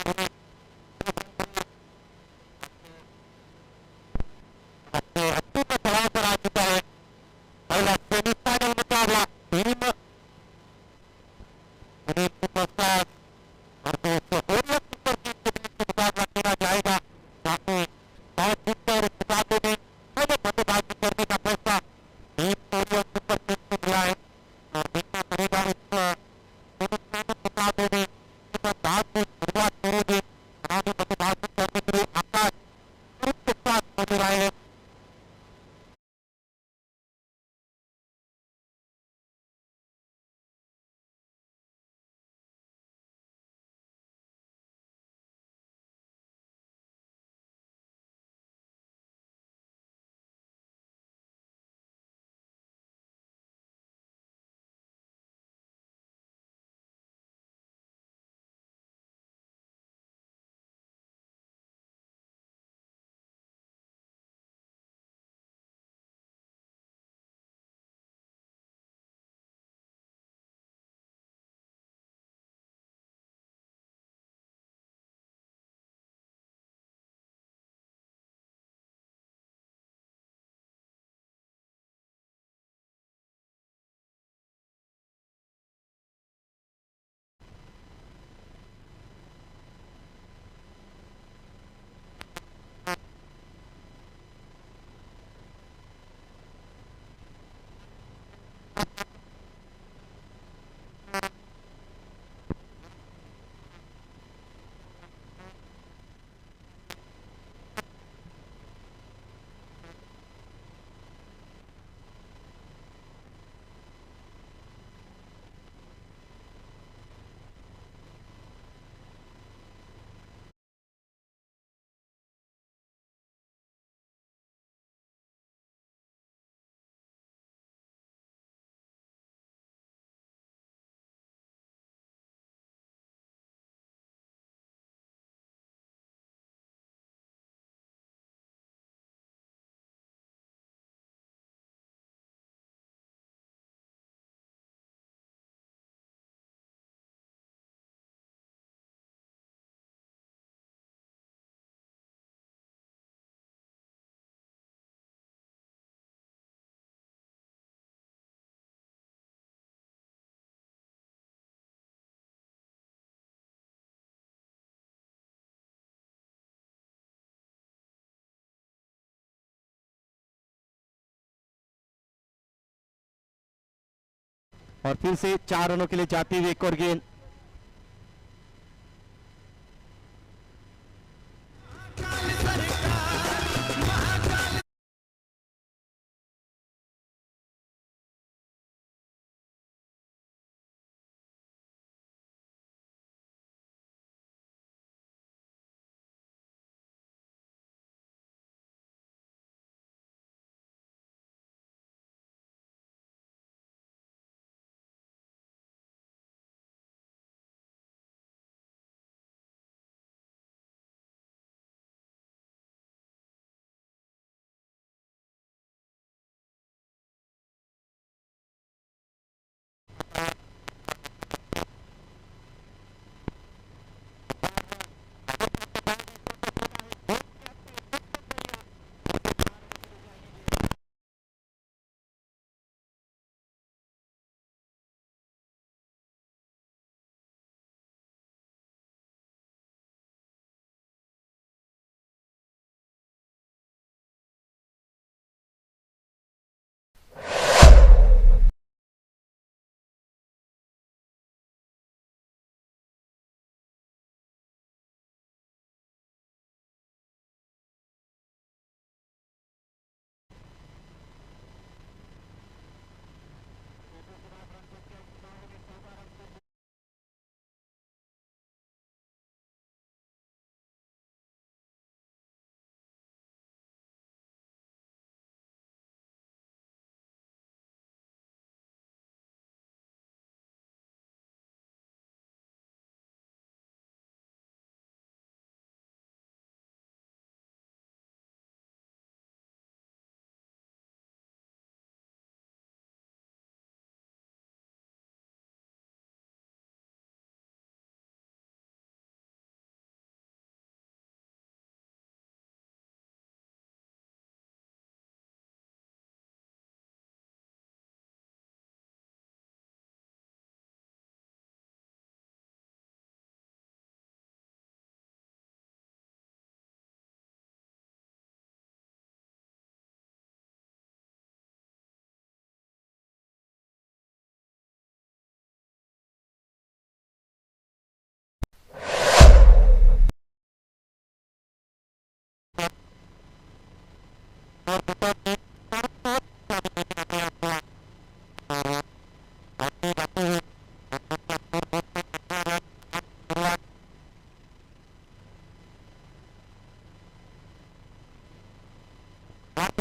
अच्छे से चढ़ाव पर आ चुका है। पहला सेमीफाइनल मुकाबला team superstar versus Orion super Kings के बीच मुकाबला खेला जाएगा। काफी टॉस जीतकर इस मुकाबले में पहले बल्लेबाजी करने का फैसला टीम ओरियन सुपर किंग्स ने लिया है और देखना पड़ेगा इस सेमीफाइनल मुकाबले में किस अंदाज में शुरुआत करेंगे। आगे बल्लेबाजी करने के लिए आकाश के साथ नजर आए हैं। और फिर से 4 रनों के लिए जाती हुई एक और गेंद।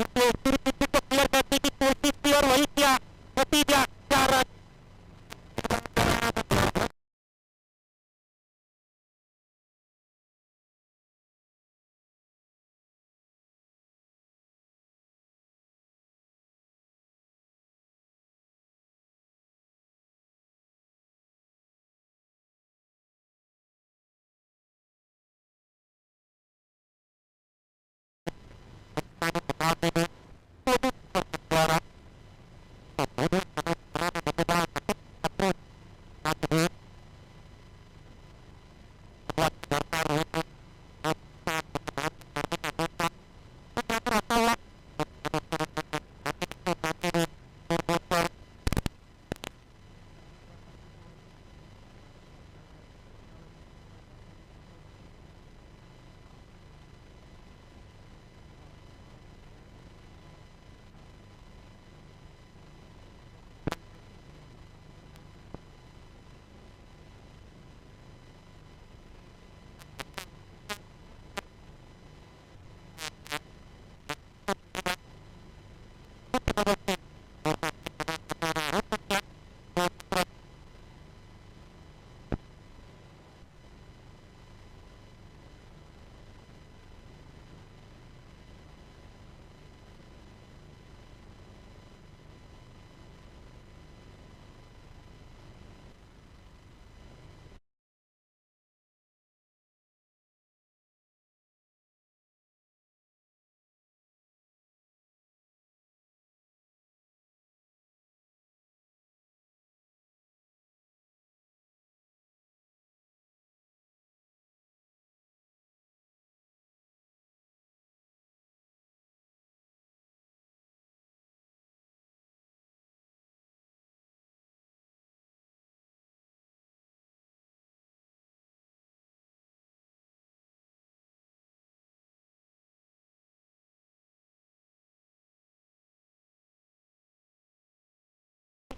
देखिए पूरी पिच को क्लियर करने की कोशिश की और वही किया, नतीजा 4 रन।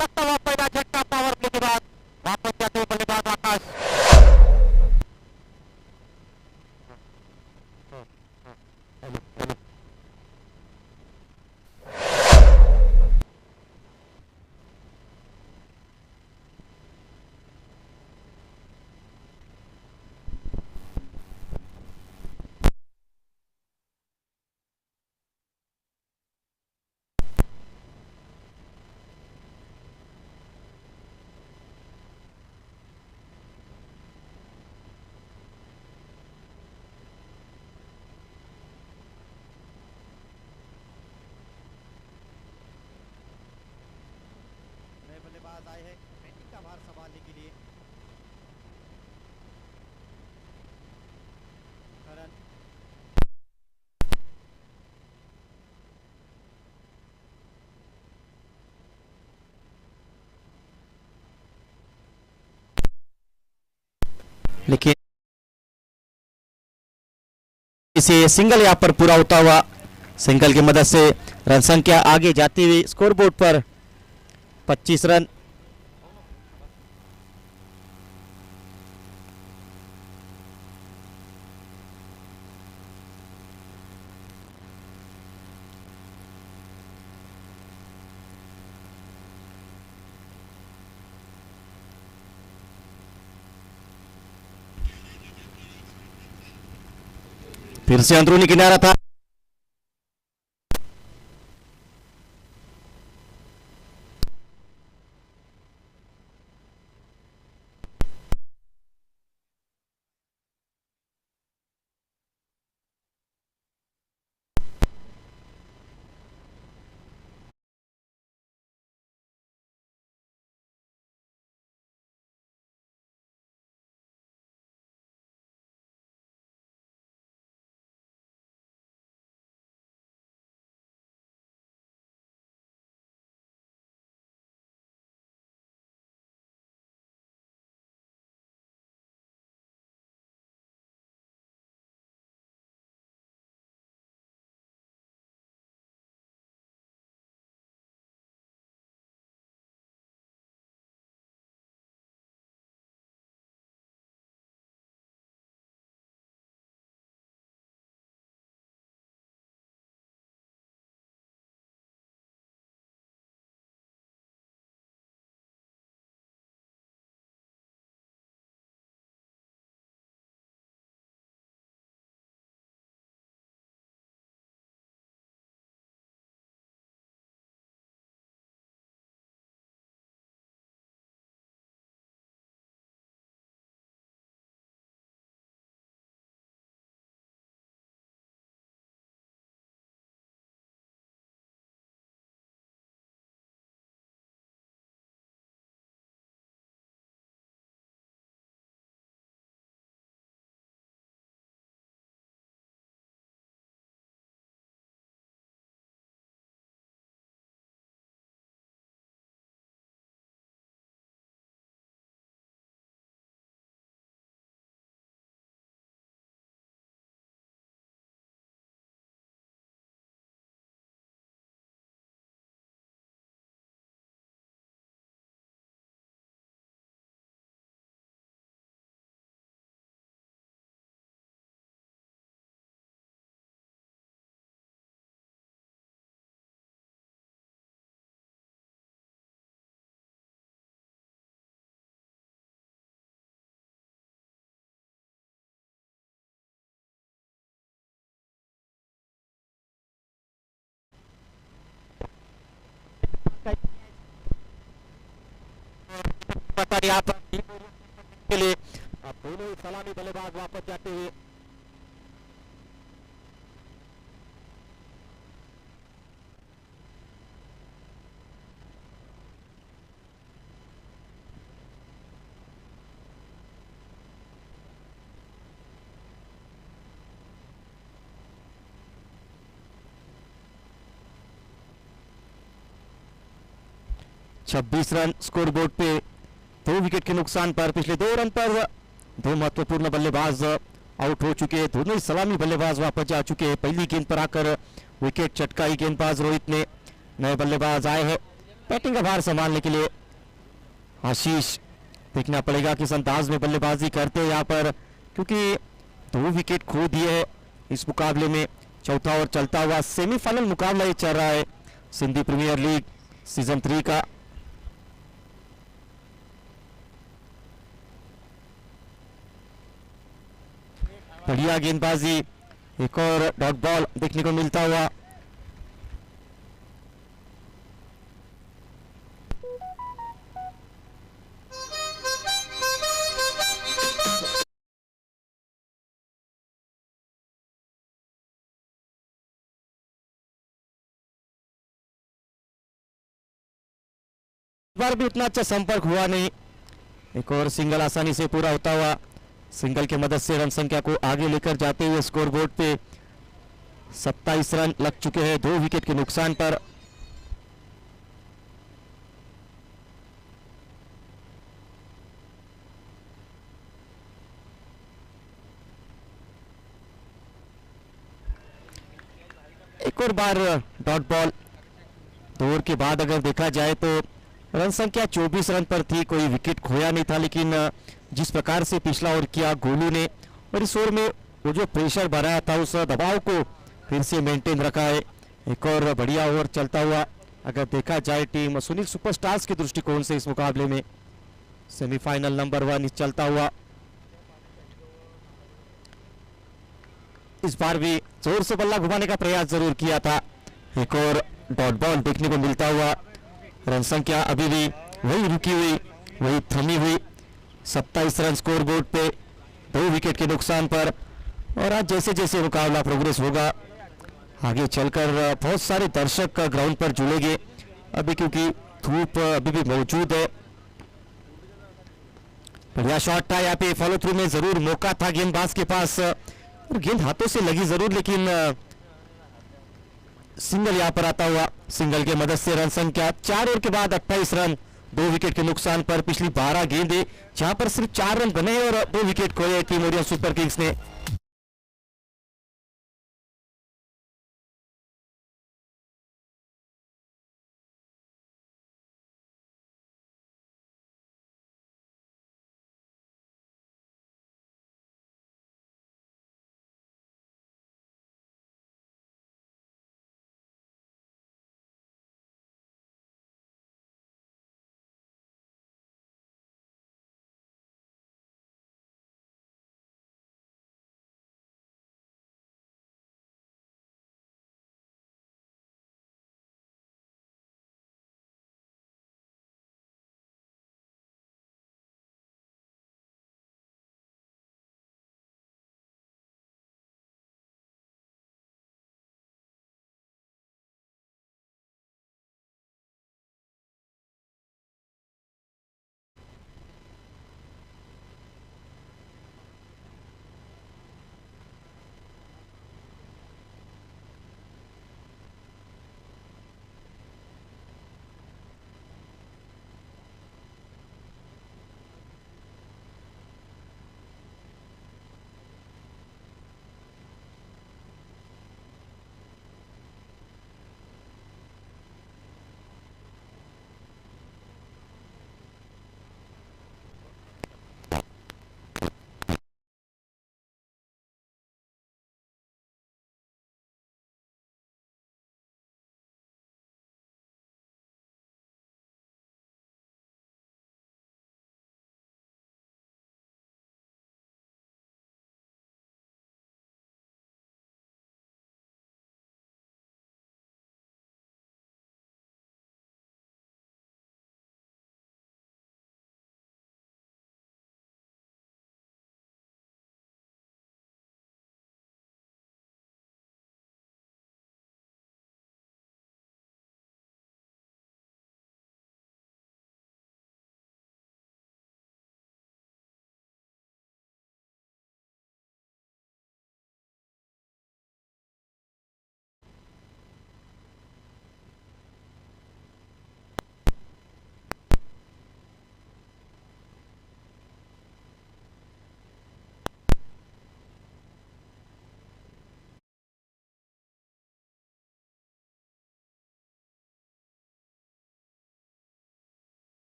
लगता हुआ पहला झटका पावर प्ले के बाद वापस जाते हुए बल्लेबाज आकाश। नए बल्लेबाज आए हैं बैटिंग का भार संभालने के लिए। करण लेकिन इसे सिंगल यहाँ पर पूरा होता हुआ, सिंगल की मदद से रन संख्या आगे जाती हुई स्कोरबोर्ड पर 25 रन। फिर से अंदरूनी किनारा था। पर यहाँ पर टीम के लिए अब दोनों ही सलामी बल्लेबाज वापस जाते हुए। छब्बीस रन स्कोर बोर्ड पे, 2 विकेट के नुकसान पर। पिछले 2 रन पर 2 महत्वपूर्ण बल्लेबाज आउट हो चुके हैं, दोनों ही सलामी बल्लेबाज वापस जा चुके हैं। पहली गेंद पर आकर विकेट चटकाई गेंदबाज रोहित ने। नए बल्लेबाज आए हैं बैटिंग का भार संभालने के लिए। आशीष, देखना पड़ेगा किस अंदाज में बल्लेबाजी करते हैं यहाँ पर, क्योंकि 2 विकेट खो दिए हैं इस मुकाबले में। चौथा ओवर चलता हुआ सेमीफाइनल मुकाबला ये चल रहा है सिंधी प्रीमियर लीग सीजन 3 का। बढ़िया गेंदबाजी, एक और डॉट बॉल देखने को मिलता हुआ। इस बार भी उतना अच्छा संपर्क हुआ नहीं। एक और सिंगल आसानी से पूरा होता हुआ। सिंगल की मदद से रन संख्या को आगे लेकर जाते हुए स्कोर बोर्ड पे 27 रन लग चुके हैं 2 विकेट के नुकसान पर। एक और बार डॉट बॉल। 2 ओवर के बाद अगर देखा जाए तो रन संख्या 24 रन पर थी, कोई विकेट खोया नहीं था। लेकिन जिस प्रकार से पिछला ओवर किया गोलू ने, और इस ओवर में वो जो प्रेशर बनाया था उस दबाव को फिर से मेंटेन रखा है। एक और बढ़िया ओवर चलता हुआ अगर देखा जाए टीम सुनील सुपरस्टार्स के दृष्टिकोण से इस मुकाबले में। सेमीफाइनल नंबर 1 चलता हुआ। इस बार भी जोर से बल्ला घुमाने का प्रयास जरूर किया था। एक और डॉट बॉल देखने को मिलता हुआ। रन संख्या अभी भी वही रुकी हुई, वही थमी हुई। 27 रन स्कोर बोर्ड पे 2 विकेट के नुकसान पर। और आज जैसे जैसे मुकाबला प्रोग्रेस होगा आगे चलकर बहुत सारे दर्शक ग्राउंड पर जुड़ेंगे अभी, क्योंकि धूप अभी भी मौजूद है। बढ़िया शॉट था यहाँ पे, फॉलो थ्रू में जरूर मौका था गेंदबाज के पास, और गेंद हाथों से लगी जरूर, लेकिन सिंगल यहां पर आता हुआ। सिंगल की मदद से रन संख्या 4 ओवर के बाद 28 रन 2 विकेट के नुकसान पर। पिछली 12 गेंदें जहां पर सिर्फ 4 रन बने और 2 विकेट खोए टीम ओरियन सुपर किंग्स ने।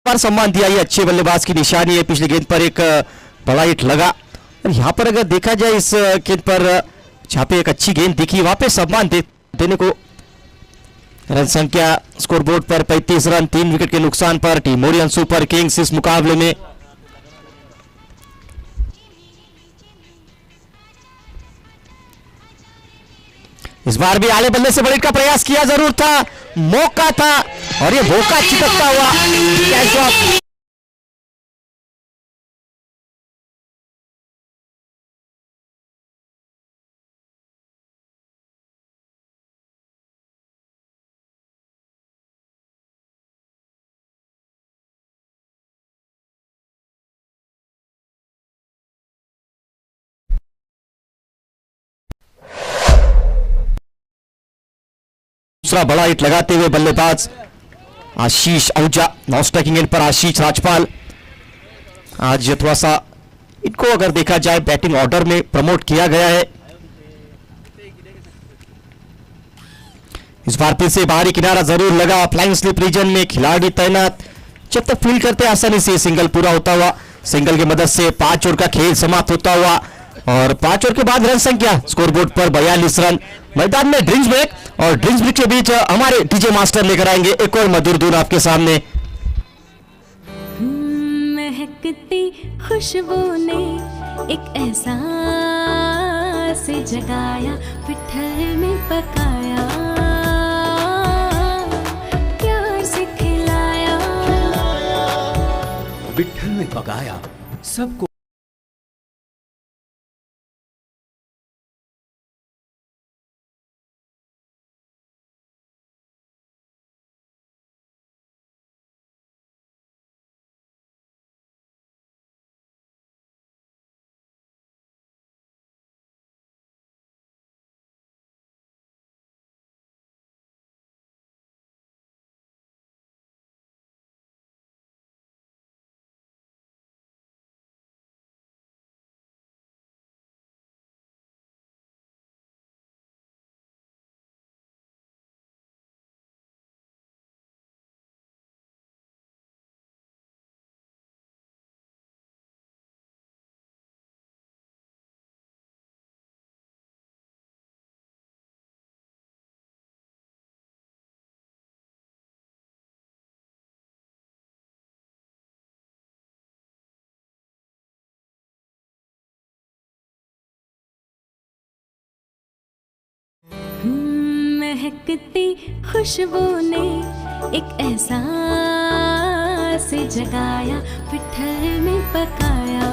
पर सम्मान दिया, ये अच्छे बल्लेबाज की निशानी है। पिछले गेंद पर एक बड़ा हिट लगा और यहाँ पर अगर देखा जाए इस गेंद पर जहाँ पे एक अच्छी गेंद दिखी वहां पे सम्मान देने को। रन संख्या स्कोरबोर्ड पर 35 रन, 3 विकेट के नुकसान पर टीम ओरियन सुपर किंग्स इस मुकाबले में इस बार भी आले बल्ले से बड़े का प्रयास किया, जरूर था, मौका था और ये मौका चिपकता हुआ कैच ड्रॉप। दूसरा बड़ा हिट लगाते हुए बल्लेबाज आशीष आहूजा, नॉन स्ट्राइकिंग एंड पर आशीष राजपाल। आज थोड़ा सा इनको अगर देखा जाए बैटिंग ऑर्डर में प्रमोट किया गया है। इस बार फिर से बाहरी किनारा जरूर लगा, फ्लाइंग स्लिप रीजन में खिलाड़ी तैनात, जब तक फील्ड करते आसानी से सिंगल पूरा होता हुआ। सिंगल की मदद से 5 ओवर का खेल समाप्त होता हुआ और 5 ओवर के बाद रन संख्या स्कोरबोर्ड पर 42 रन। मैदान में ड्रिंक्स ब्रेक और ड्रिंक्स ब्रेक के बीच हमारे डीजे मास्टर लेकर आएंगे एक और मधुर धुन आपके सामने। महकती खुशबू ने एक एहसास जगाया, पिठर में पकाया, प्यार से खिलाया, पिठर में पकाया, सबको महकती खुशबू ने एक एहसास जगाया, पिठर में पकाया,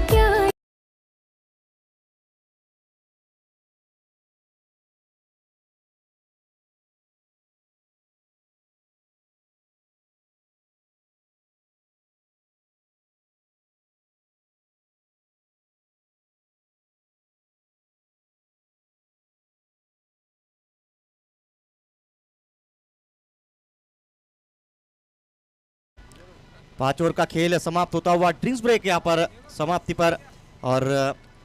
प्यार पांच ओवर का खेल समाप्त होता हुआ, ड्रिंक्स ब्रेक यहाँ पर समाप्ति पर और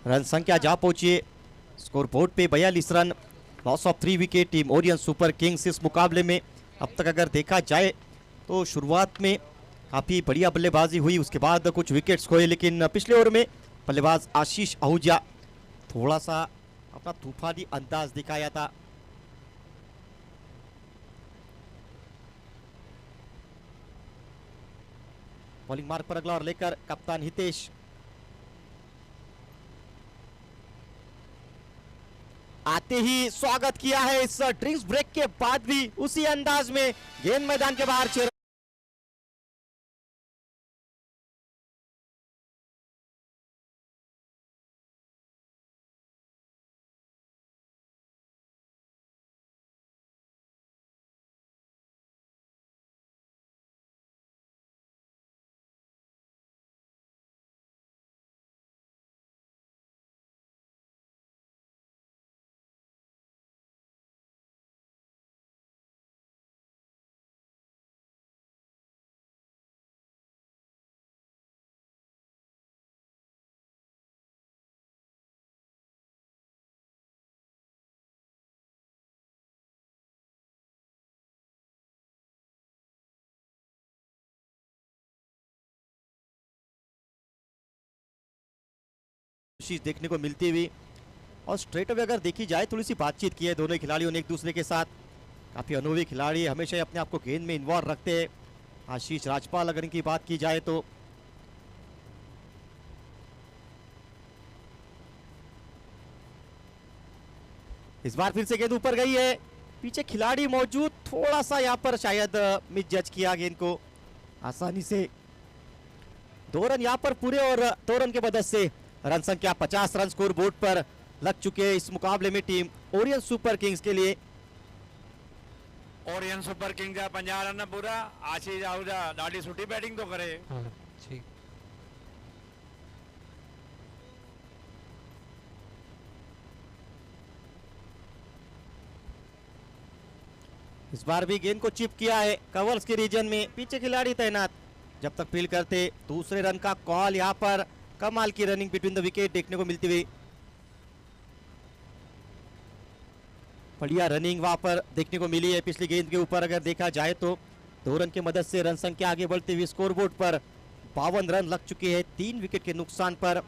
रन संख्या जा पहुंची स्कोर बोर्ड पे 42 run, loss of 3 wicket team Orion super Kings इस मुकाबले में। अब तक अगर देखा जाए तो शुरुआत में काफ़ी बढ़िया बल्लेबाजी हुई, उसके बाद कुछ विकेट्स खोए, लेकिन पिछले ओवर में बल्लेबाज आशीष आहूजा थोड़ा सा अपना तूफानी अंदाज दिखाया था। बॉलिंग मार्क पर अगला और लेकर कप्तान हितेश, आते ही स्वागत किया है इस ड्रिंक्स ब्रेक के बाद भी उसी अंदाज में गेंद मैदान के बाहर कोशिश देखने को मिलती हुई। और स्ट्रेट अवे अगर देखी जाए थोड़ी सी बातचीत की है दोनों खिलाड़ियों ने एक दूसरे के साथ। काफ़ी अनुभवी खिलाड़ी हमेशा ही अपने आप को गेंद में इन्वॉल्व रखते हैं। आशीष राजपाल अगर इनकी बात की जाए तो इस बार फिर से गेंद ऊपर गई है, पीछे खिलाड़ी मौजूद, थोड़ा सा यहाँ पर शायद मिस जज किया गेंद को। आसानी से 2 रन यहाँ पर पूरे और 2 रन के मदद से रन संख्या 50 रन स्कोर बोर्ड पर लग चुके हैं इस मुकाबले में टीम ओरियन सुपर किंग्स के लिए। ओरियन सुपर किंग्स जा 50 रन पूरा। आशीष आहूजा ॾाढी सुठी बैटिंग तो करे। ठीक। इस बार भी गेंद को चिप किया है कवर्स के रीजन में, पीछे खिलाड़ी तैनात जब तक फील्ड करते। दूसरे रन का कॉल, यहाँ पर कमाल की रनिंग बिटवीन द विकेट देखने को मिलती हुई। बढ़िया रनिंग वहां पर देखने को मिली है पिछली गेंद के ऊपर अगर देखा जाए तो। 2 रन की मदद से रन संख्या आगे बढ़ते हुए स्कोरबोर्ड पर 52 रन लग चुके हैं 3 विकेट के नुकसान पर।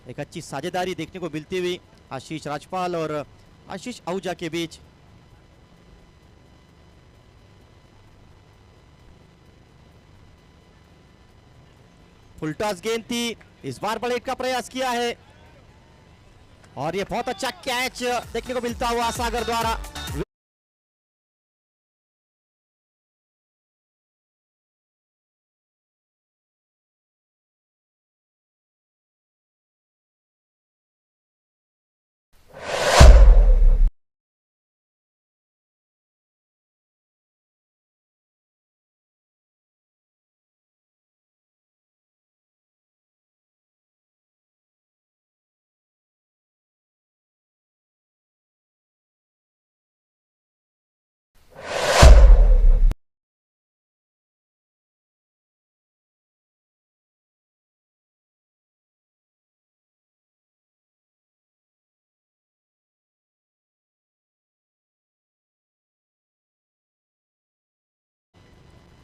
एक अच्छी साझेदारी देखने को मिलती हुई आशीष राजपाल और आशीष आहूजा के बीच। फुल टॉस गेंद थी, इस बार बड़े हिट का प्रयास किया है और ये बहुत अच्छा कैच देखने को मिलता हुआ सागर द्वारा।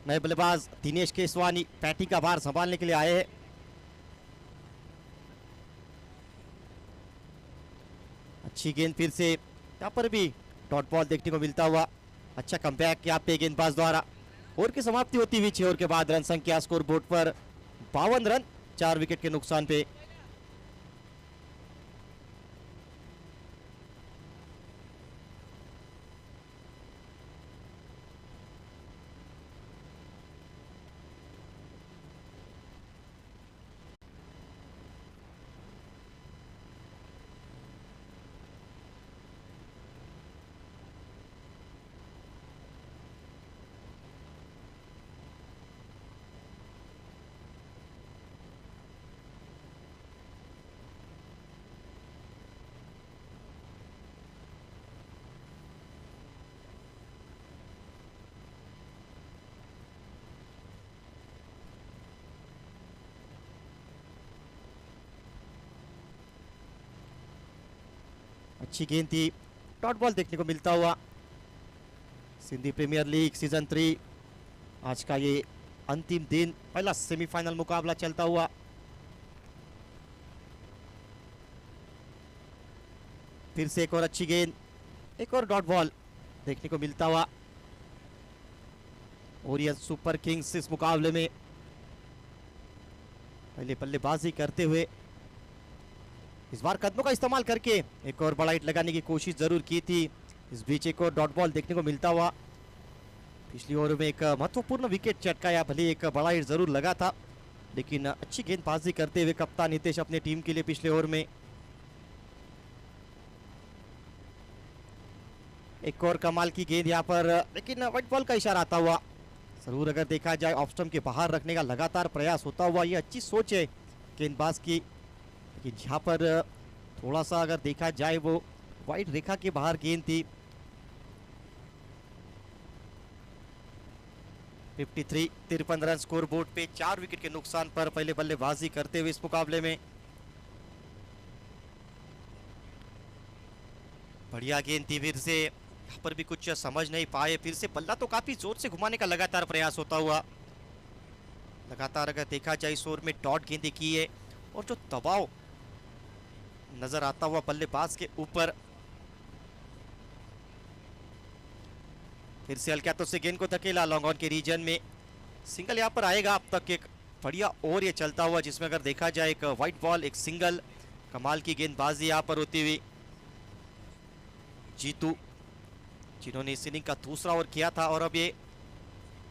नए बल्लेबाज दिनेश केसवानी पैटी का भार संभालने के लिए आए हैं। अच्छी गेंद फिर से, यहाँ पर भी डॉट बॉल देखने को मिलता हुआ। अच्छा कमबैक यहाँ पे गेंदबाज द्वारा। ओवर की समाप्ति होती हुई 6 ओवर के बाद रन संख्या स्कोर बोर्ड पर 52 रन 4 विकेट के नुकसान पे। अच्छी गेंद थी, डॉट बॉल देखने को मिलता हुआ। सिंधी प्रीमियर लीग सीजन 3 आज का ये अंतिम दिन, पहला सेमीफाइनल मुकाबला चलता हुआ। फिर से एक और अच्छी गेंद, एक और डॉट बॉल देखने को मिलता हुआ। ओरियन सुपर किंग्स इस मुकाबले में पहले बल्लेबाजी करते हुए इस बार कदमों का इस्तेमाल करके एक और बड़ा हिट लगाने की कोशिश जरूर की थी। इस बीच एक और डॉट बॉल देखने को मिलता हुआ। पिछली ओवर में एक महत्वपूर्ण विकेट चटकाया, भले एक बड़ा हिट जरूर लगा था, लेकिन अच्छी गेंदबाजी करते हुए कप्तान नितेश अपने टीम के लिए पिछले ओवर में। एक और कमाल की गेंद यहाँ पर, लेकिन व्हाइट बॉल का इशारा आता हुआ। जरूर अगर देखा जाए ऑफ स्टंप के बाहर रखने का लगातार प्रयास होता हुआ, ये अच्छी सोच है गेंदबाज की, लेकिन यहाँ पर थोड़ा सा अगर देखा जाए वो वाइड रेखा के बाहर गेंद थी। 53 रन स्कोर बोर्ड पे 4 विकेट के नुकसान पर पहले बल्लेबाजी करते हुए इस मुकाबले में। बढ़िया गेंद थी, फिर से यहाँ पर भी कुछ समझ नहीं पाए। फिर से बल्ला तो काफी जोर से घुमाने का लगातार प्रयास होता हुआ। लगातार अगर देखा जाए इस ओवर में डॉट गेंदें की है और जो दबाव नजर आता हुआ बल्लेबाज के ऊपर। फिर से हल्के हाथों से गेंद को धकेला लॉन्ग ऑन के रीजन में, सिंगल यहाँ पर आएगा। अब तक एक बढ़िया ओवर ये चलता हुआ, जिसमें अगर देखा जाए एक वाइट बॉल, एक सिंगल, कमाल की गेंदबाजी यहाँ पर होती हुई। जीतू जिन्होंने इस इनिंग का दूसरा ओवर किया था, और अब ये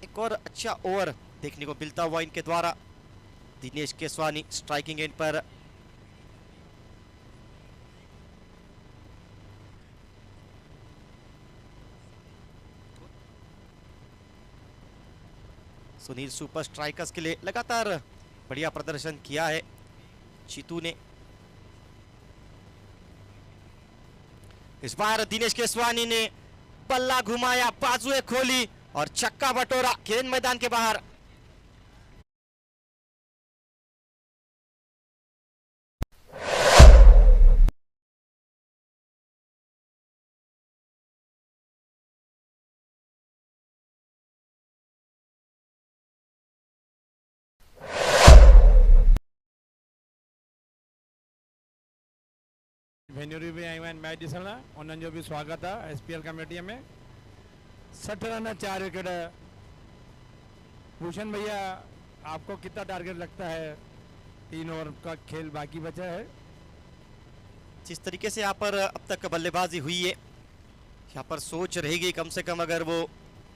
एक और अच्छा ओवर देखने को मिलता हुआ इनके द्वारा। दिनेश केसवानी स्ट्राइकिंग एंड पर। सुनील सुपर स्ट्राइकर्स के लिए लगातार बढ़िया प्रदर्शन किया है जीतू ने। इस बार दिनेश केसवानी ने बल्ला घुमाया, बाजुएं खोली और छक्का बटोरा, गेंद मैदान के बाहर। वेन्यूरी भी आई मैच ॾिसण लाइ, उन्हनि जो बि स्वागत आहे एसपीएल कमेटीअ में। 60 रन 4 विकेट। भूषण भैया, आपको कितना टारगेट लगता है? 3 ओवर का खेल बाकी बचा है। जिस तरीके से यहाँ पर अब तक बल्लेबाजी हुई है, यहाँ पर सोच रहेगी कम से कम अगर वो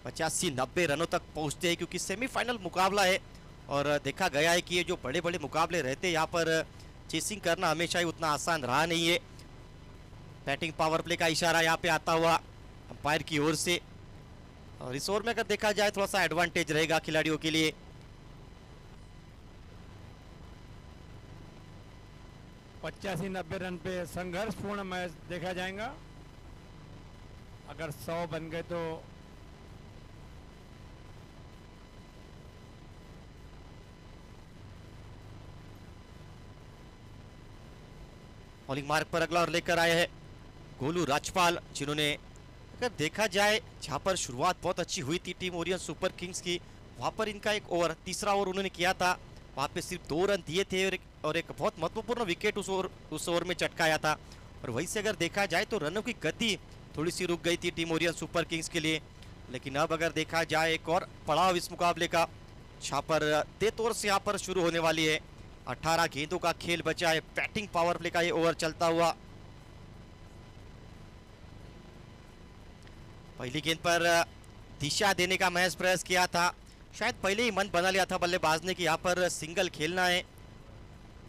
85-90 रनों तक पहुँचते हैं, क्योंकि सेमीफाइनल मुकाबला है। और देखा गया है कि ये जो बड़े बड़े मुकाबले रहते हैं, यहाँ पर चेसिंग करना हमेशा ही उतना आसान रहा नहीं है। बैटिंग पावर प्ले का इशारा यहाँ पे आता हुआ अंपायर की ओर से, और इस ओवर में अगर देखा जाए थोड़ा सा एडवांटेज रहेगा खिलाड़ियों के लिए। 85-90 रन पे संघर्षपूर्ण मैच देखा जाएगा। अगर 100 बन गए तो बॉलिंग मार्ग पर अगला और लेकर आए हैं गोलू राजपाल, जिन्होंने अगर देखा जाए जहां पर शुरुआत बहुत अच्छी हुई थी टीम ओरियन सुपर किंग्स की, वहां पर इनका एक ओवर, तीसरा ओवर उन्होंने किया था, वहां पे सिर्फ 2 रन दिए थे और एक बहुत महत्वपूर्ण विकेट उस ओवर में चटकाया था। और वहीं से अगर देखा जाए तो रनों की गति थोड़ी सी रुक गई थी टीम ओरियन सुपर किंग्स के लिए। लेकिन अब अगर देखा जाए एक और पड़ाव इस मुकाबले का, जहाँ पर तेज ओवर से यहाँ पर शुरू होने वाली है। 18 गेंदों का खेल बचा है, बैटिंग पावर प्ले का ये ओवर चलता हुआ। पहली गेंद पर दिशा देने का महज प्रयास किया था, शायद पहले ही मन बना लिया था बल्लेबाज ने कि यहाँ पर सिंगल खेलना है।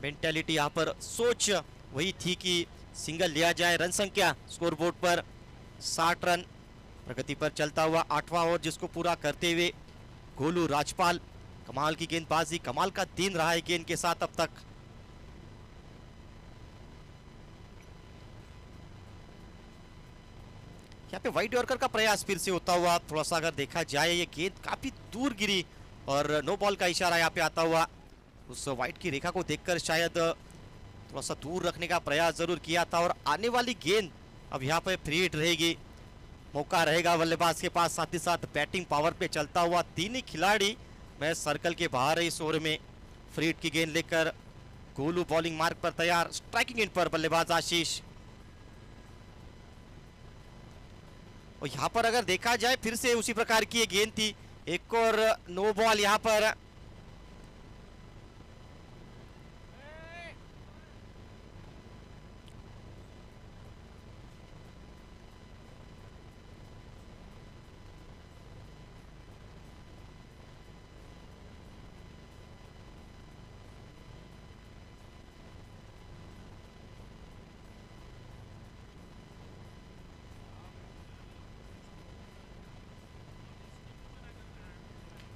मेंटालिटी यहाँ पर सोच वही थी कि सिंगल लिया जाए। रन संख्या स्कोरबोर्ड पर 60 रन प्रगति पर चलता हुआ 8वां ओवर, जिसको पूरा करते हुए गोलू राजपाल, कमाल की गेंदबाजी, कमाल का दिन रहा है गेंद के साथ अब तक। यहाँ पे वाइड यॉर्कर का प्रयास फिर से होता हुआ, थोड़ा सा अगर देखा जाए ये गेंद काफी दूर गिरी और नो बॉल का इशारा यहाँ पे आता हुआ। उस वाइड की रेखा को देखकर शायद थोड़ा सा दूर रखने का प्रयास जरूर किया था। और आने वाली गेंद अब यहाँ पे फ्री हिट रहेगी, मौका रहेगा बल्लेबाज के पास। साथ ही साथ बैटिंग पावर पे चलता हुआ 3 ही खिलाड़ी मैच सर्कल के बाहर है इस ओवर में। फ्री हिट की गेंद लेकर गोलू बॉलिंग मार्ग पर तैयार, स्ट्राइकिंग एंड पर बल्लेबाज आशीष। और यहाँ पर अगर देखा जाए फिर से उसी प्रकार की ये गेंद थी, एक और नो बॉल यहाँ पर।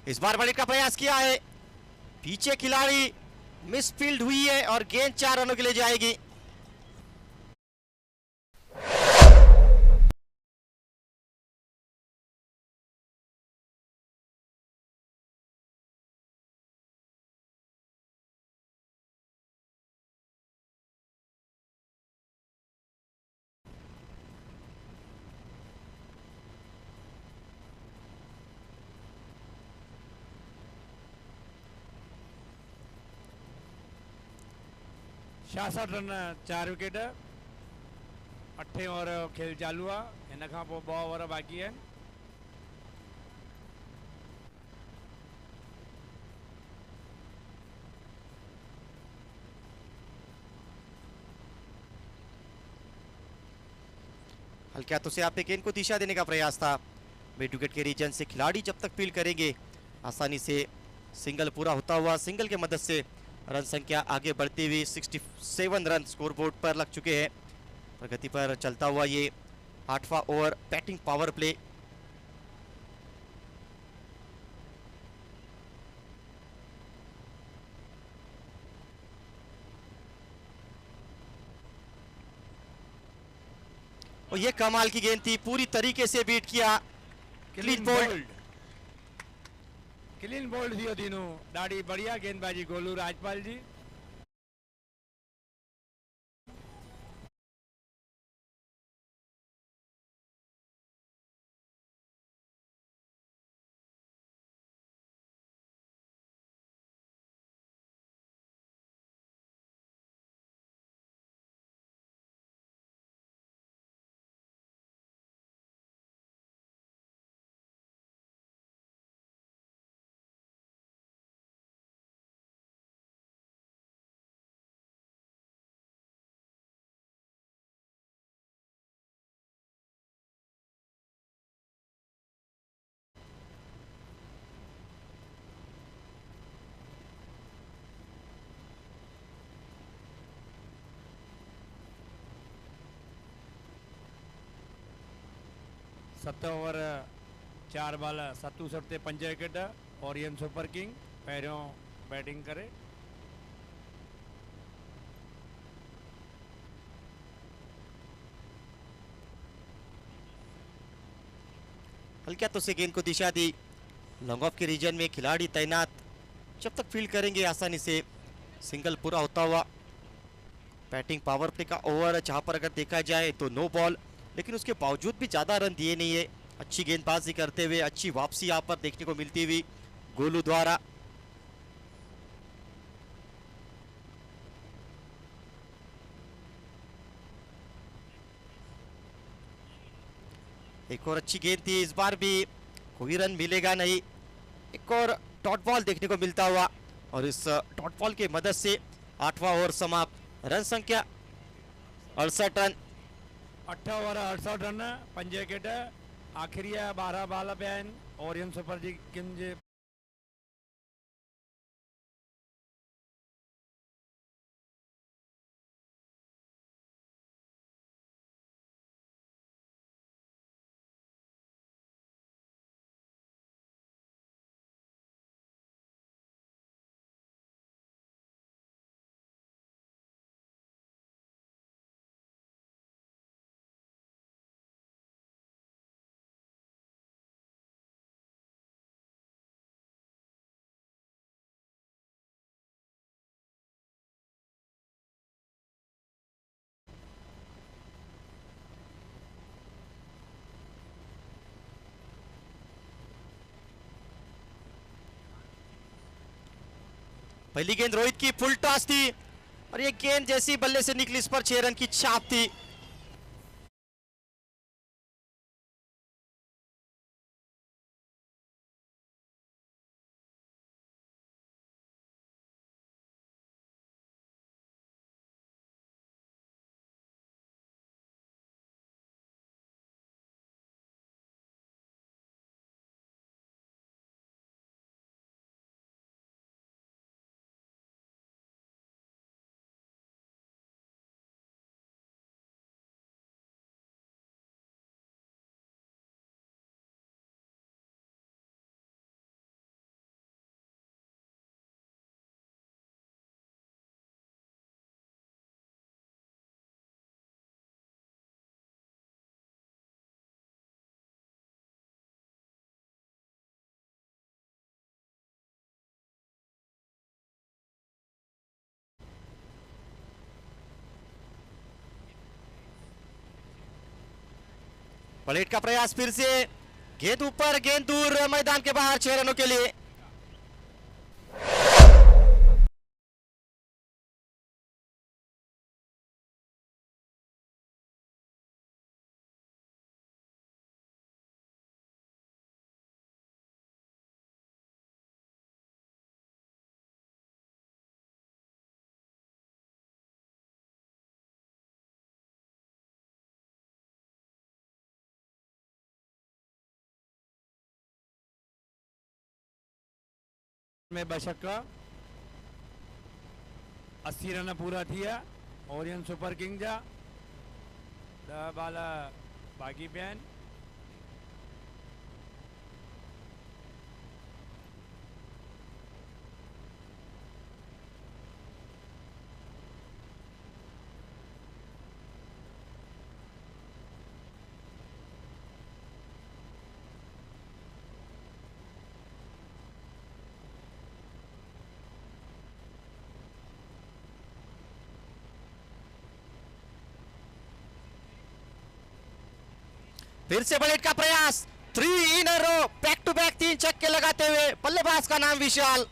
इस बार बॉलिंग का प्रयास किया है, पीछे खिलाड़ी मिसफील्ड हुई है और गेंद 4 रनों के लिए जाएगी। 66 रन 4 विकेट। 8 ओवर खेल चालू आहे। इन खां पोइ 2 ओवर बाक़ी आहिनि। हल्के हाथों से आपने गेंद को दिशा देने का प्रयास था। मिड विकेट के रीजन से खिलाड़ी जब तक फील्ड करेंगे आसानी से सिंगल पूरा होता हुआ, सिंगल के मदद से रन संख्या आगे बढ़ती हुई 67 रन स्कोरबोर्ड पर लग चुके हैं। प्रगति पर चलता हुआ ये 8वां ओवर बैटिंग पावर प्ले। और ये कमाल की गेंद थी, पूरी तरीके से बीट किया। Clean bowled. क्लीन बोल्ड थी तीनों। ॾाढी बढ़िया गेंदबाजी गोलू राजपाल जी। सत ओवर 4 बॉल 67 ते 5 विकेट। ओरियन सुपर किंग पहिरियों बैटिंग करे। हल्के हाथों से गेंद को दिशा दी। लॉन्ग ऑफ के रीजन में खिलाड़ी तैनात जब तक फील्ड करेंगे आसानी से सिंगल पूरा होता हुआ। बैटिंग पावर प्ले का ओवर जहां पर अगर देखा जाए तो 9 बॉल, लेकिन उसके बावजूद भी ज्यादा रन दिए नहीं है। अच्छी गेंदबाजी करते हुए अच्छी वापसी यहाँ पर देखने को मिलती हुई गोलू द्वारा। एक और अच्छी गेंद थी, इस बार भी कोई रन मिलेगा नहीं। एक और डॉट बॉल देखने को मिलता हुआ और इस डॉट बॉल की मदद से 8वां ओवर समाप्त। रन संख्या 68 रन। 8 over 68 run 5 wicket. आखिरी 12 बॉल पिया आहिनि ओरियन सुपर जी किंग जे। पहली गेंद रोहित की फुल टॉस थी और ये गेंद जैसी बल्ले से निकली इस पर 6 रन की छाप थी। पलेट का प्रयास फिर से, गेंद ऊपर गेंद दूर, मैदान के बाहर 6 रनों के लिए। में बशक्का 80 रन पूरा थिया ओरियन सुपर किंग जा 10 बाल बाकी पिया आहिनि। फिर से बड़े का प्रयास, 3 इन अ रो, बैक टू बैक 3 छक्के लगाते हुए बल्लेबाज का नाम विशाल।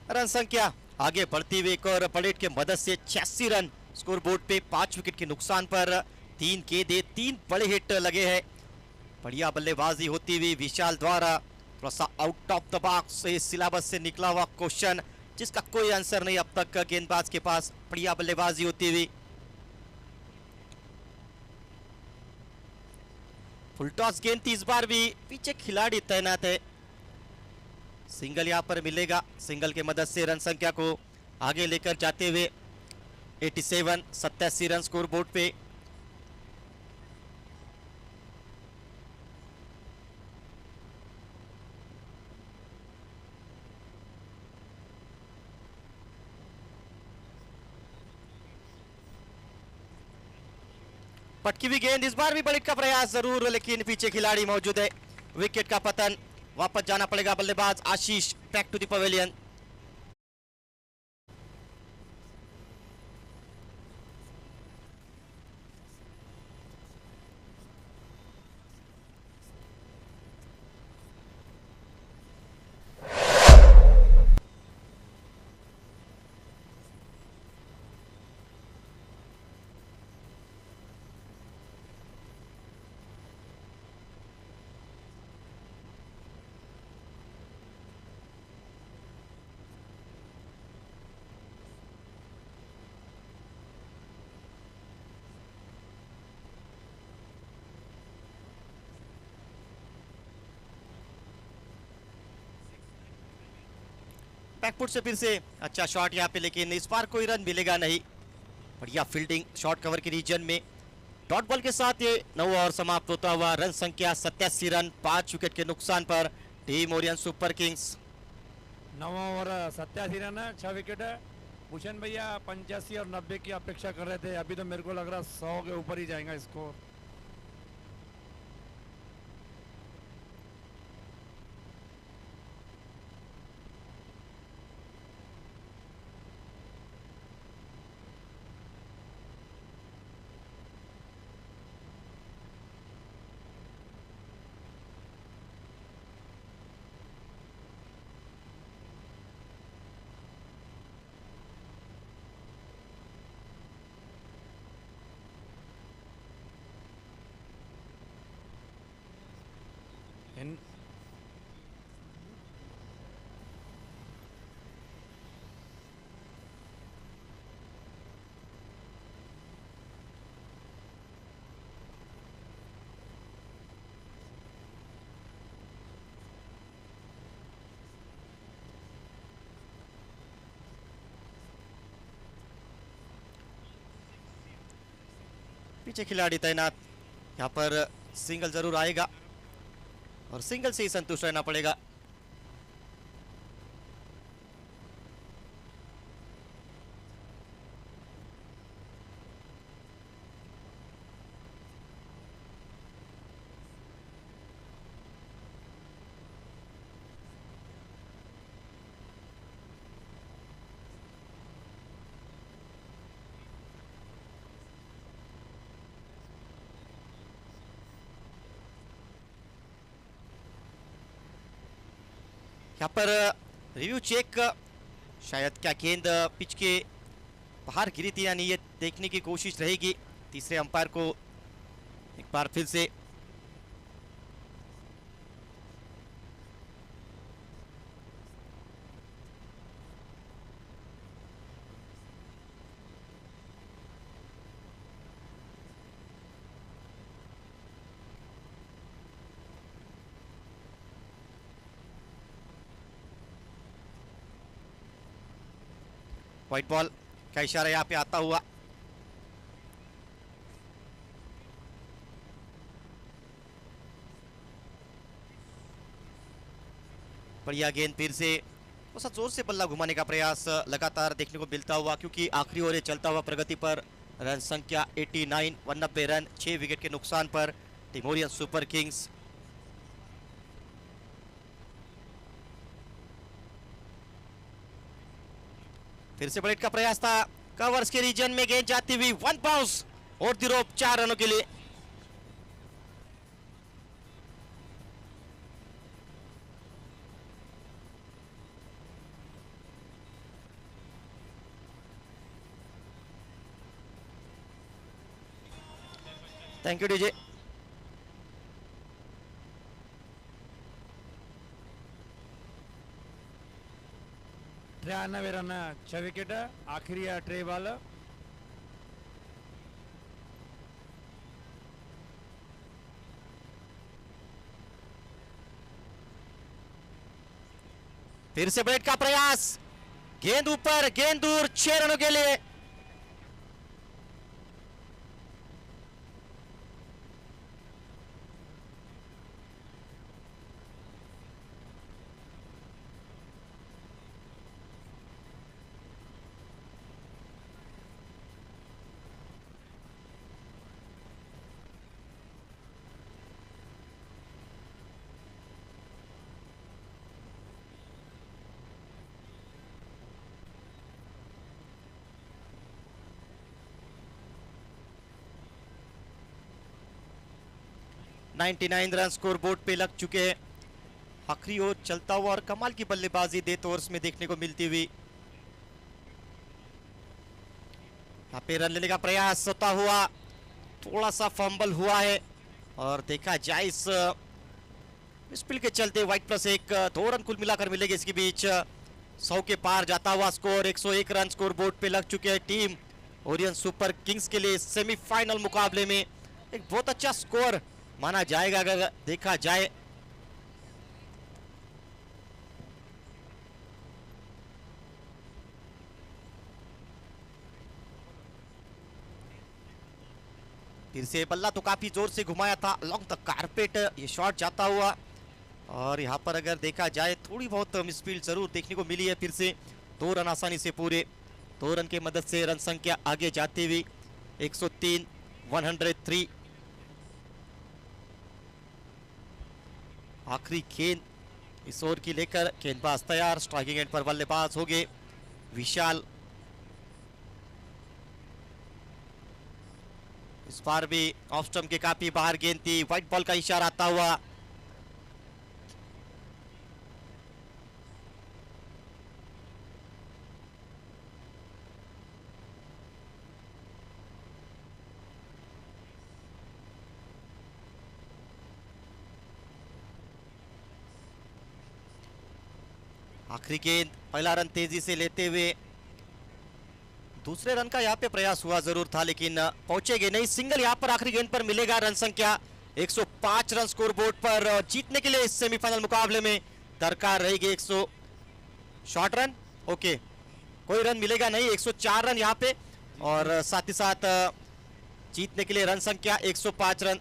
रन संख्या आगे बढ़ती हुई एक और पलेट के मदद से 86 रन स्कोर बोर्ड पे 5 विकेट के नुकसान पर 3 गेंदे 3 बड़े हिट लगे हैं। बढ़िया बल्लेबाजी होती हुई विशाल द्वारा, थोड़ा सा आउट ऑफ द बॉक्स से सिलेबस से निकला हुआ क्वेश्चन जिसका कोई आंसर नहीं अब तक गेंदबाज के पास। बढ़िया बल्लेबाजी होती हुई, फुल टॉस गेंद थी, इस बार भी पीछे खिलाड़ी तैनात है। सिंगल यहां पर मिलेगा, सिंगल के मदद से रन संख्या को आगे लेकर जाते हुए 87 रन स्कोर बोर्ड पे। पटकी हुई गेंद, इस बार भी बड़ी का प्रयास जरूर, लेकिन पीछे खिलाड़ी मौजूद है। विकेट का पतन, वापस जाना पड़ेगा बल्लेबाज Ashish, back to the pavilion. Back foot से फिर से अच्छा शॉट यहाँ पे, लेकिन इस बार कोई रन मिलेगा नहीं। बढ़िया फील्डिंग शॉर्ट कवर के रीजन में, डॉट बॉल के साथ ये 9 ओवर समाप्त होता हुआ। रन संख्या 87 रन 5 विकेट के नुकसान पर team Orion super Kings. 9 over 87 run है, 6 विकेट है। भूषण भैया 85 और 90 की अपेक्षा कर रहे थे, अभी तो मेरे को लग रहा 100 के ऊपर ही जाएगा स्कोर। इन पीछे खिलाड़ी तैनात, यहाँ पर सिंगल जरूर आएगा और सिंगल से ही संतुष्ट रहना पड़ेगा। यहाँ पर रिव्यू चेक, शायद क्या गेंद पिच के बाहर गिरी थी या नहीं, ये देखने की कोशिश रहेगी तीसरे अंपायर को एक बार फिर से। व्हाइट बॉल का इशारा यहाँ पे आता हुआ। बढ़िया गेंद फिर से, थोड़ा जोर से बल्ला घुमाने का प्रयास लगातार देखने को मिलता हुआ, क्योंकि आखिरी ओवर चलता हुआ प्रगति पर रन संख्या 89, 91 रन 6 विकेट के नुकसान पर टिमोरियन सुपर किंग्स। फिर से ब्लेड का प्रयास था, कवर्स के रीजन में गेंद जाती हुई, वन बाउंस और द रोप 4 रनों के लिए। Thank you DJ. 93 run 6 wicket, आखिरी ट्रे बॉल। फिर से ब्लेड का प्रयास, गेंद ऊपर गेंद दूर, 6 रनों के लिए। नाइन्टी 99 रन स्कोर बोर्ड पे लग चुके हैं। आखिरी ओवर चलता हुआ और कमाल की बल्लेबाजी डेथ ओवर्स में देखने को मिलती हुई। यहाँ पे रन लेने का प्रयास होता हुआ, थोड़ा सा फंबल हुआ है और देखा जाए इस मिसफील्ड के चलते व्हाइट प्लस 1 2 रन कुल मिलाकर मिलेंगे इसके बीच। 100 के पार जाता हुआ स्कोर, 101 रन स्कोर बोर्ड पे लग चुके हैं टीम ओरियन सुपर किंग्स के लिए सेमीफाइनल मुकाबले में। एक बहुत अच्छा स्कोर माना जाएगा अगर देखा जाए। फिर से बल्ला तो काफी जोर से घुमाया था, लॉन्ग द कारपेट ये शॉट जाता हुआ, और यहाँ पर अगर देखा जाए थोड़ी बहुत मिसफील्ड जरूर देखने को मिली है। फिर से 2 रन आसानी से पूरे, 2 रन की मदद से रन संख्या आगे जाती हुई 103, 103। आखिरी गेंद इस ओवर की लेकर गेंदबाज तैयार, स्ट्राइकिंग एंड पर बल्लेबाज हो गए विशाल। इस बार भी ऑफ स्टंप के काफी बाहर गेंद थी, व्हाइट बॉल का इशारा आता हुआ। आखिरी गेंद, पहला रन तेजी से लेते हुए, दूसरे रन का यहाँ पे प्रयास हुआ जरूर था लेकिन पहुंचेगे नहीं। सिंगल यहाँ पर आखिरी गेंद पर मिलेगा। रन संख्या 105 रन स्कोर बोर्ड पर। जीतने के लिए इस सेमीफाइनल मुकाबले में दरकार रहेगी 100 शॉर्ट रन, ओके कोई रन मिलेगा नहीं, 104 रन यहाँ पे, और साथ ही साथ जीतने के लिए रन संख्या 105 रन।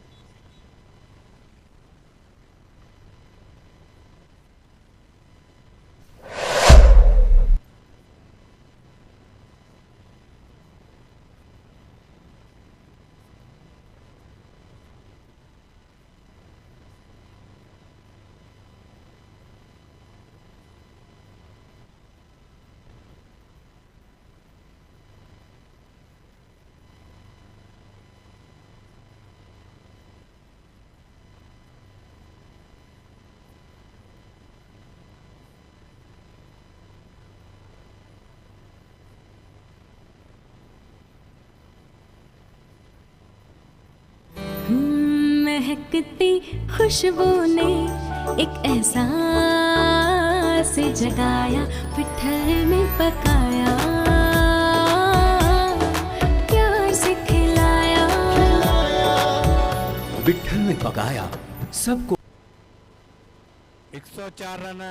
महकती खुशबू ने एक एहसास जगाया, पिठर में पकाया, प्यार से खिलाया, विट्ठल में पकाया सबको। 104 रन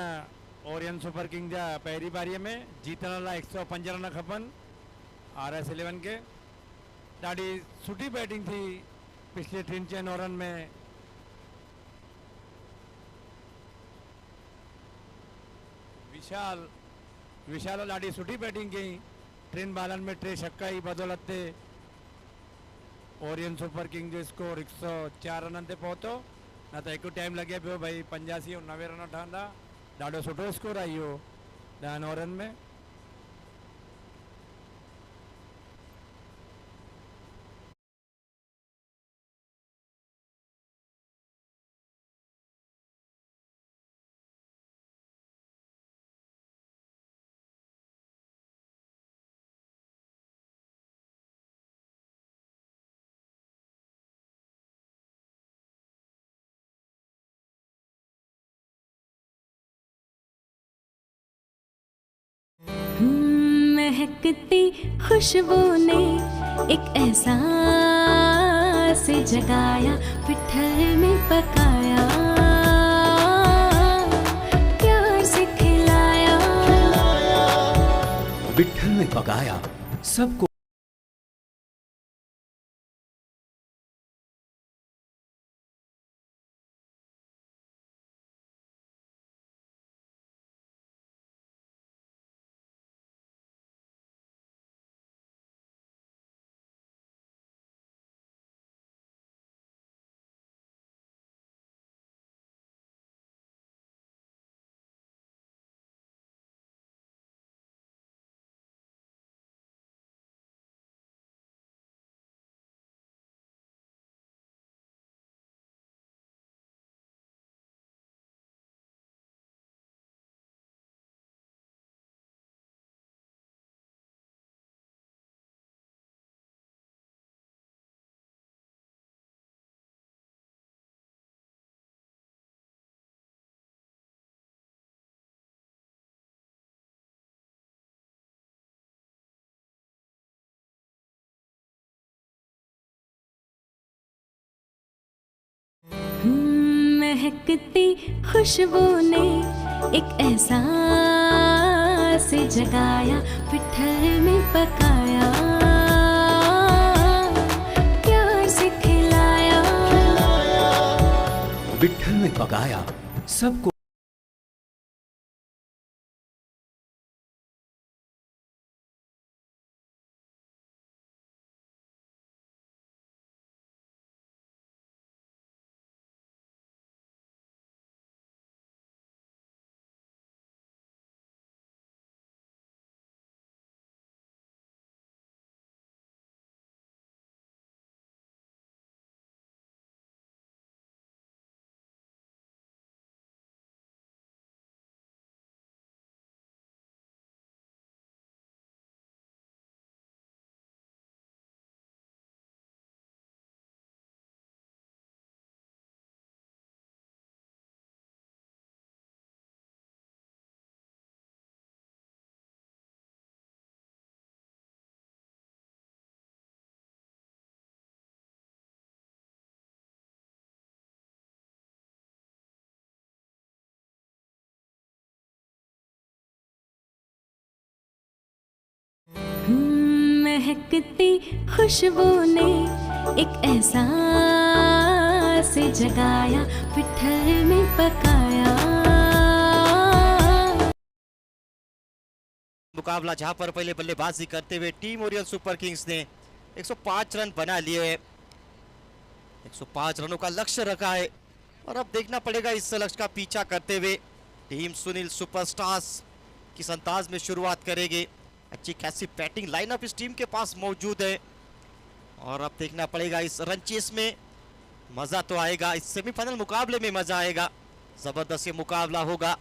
ओरियन सुपर किंग जा पहिरीं पारीअ में जीतण लाइ 105 रन खपनि RS11 के। ॾाढी सुठी बैटिंग थी पिछले 3-4 ओवरनि में। विशाल ॾाढी सुठी बैटिंग कई, 3 बॉलनि में 3 छक्का ई बदौलत ते ओरियन सुपर किंग जो स्कोर 104 रननि ते पहुतो। न त हिकु टाइम लॻे पियो भई 85 ऐं 90 रन ठहंदा। ॾाढो सुठो स्कोर आहे इहो 10 ओवरनि में। महकती खुशबू ने एक एहसास जगाया, पिठर में पकाया, प्यार से खिलाया, विट्ठल में पकाया सबको। महकती खुशबू ने एक एहसास जगाया, पिठर में पकाया, प्यार से खिलाया, विट्ठल में पकाया सबको। महकती खुशबू ने एक एहसास जगाया, पिठर में पकाया। मुकाबला जहां पर पहले बल्लेबाजी करते हुए टीम ओरियन सुपर किंग्स ने 105 रन बना लिए। 105 रनों का लक्ष्य रखा है और अब देखना पड़ेगा इस लक्ष्य का पीछा करते हुए टीम सुनील सुपरस्टार्स किस अंदाज में शुरुआत करेगी। अच्छी खासी बैटिंग लाइनअप इस टीम के पास मौजूद है और अब देखना पड़ेगा इस रन चेस में। मजा तो आएगा, इस सेमीफाइनल मुकाबले में मजा आएगा, जबरदस्त ये मुकाबला होगा।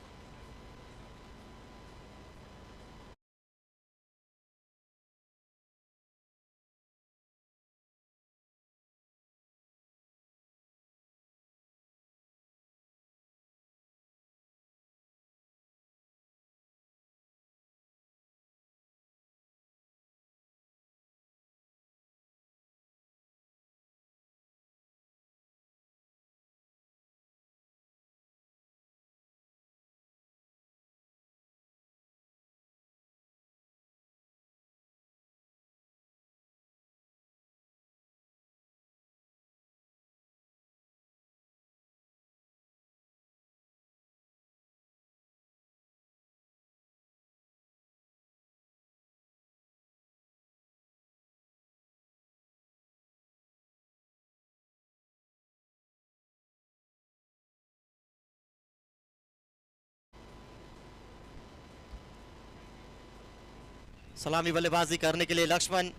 सलामी बल्लेबाजी करने के लिए लक्ष्मण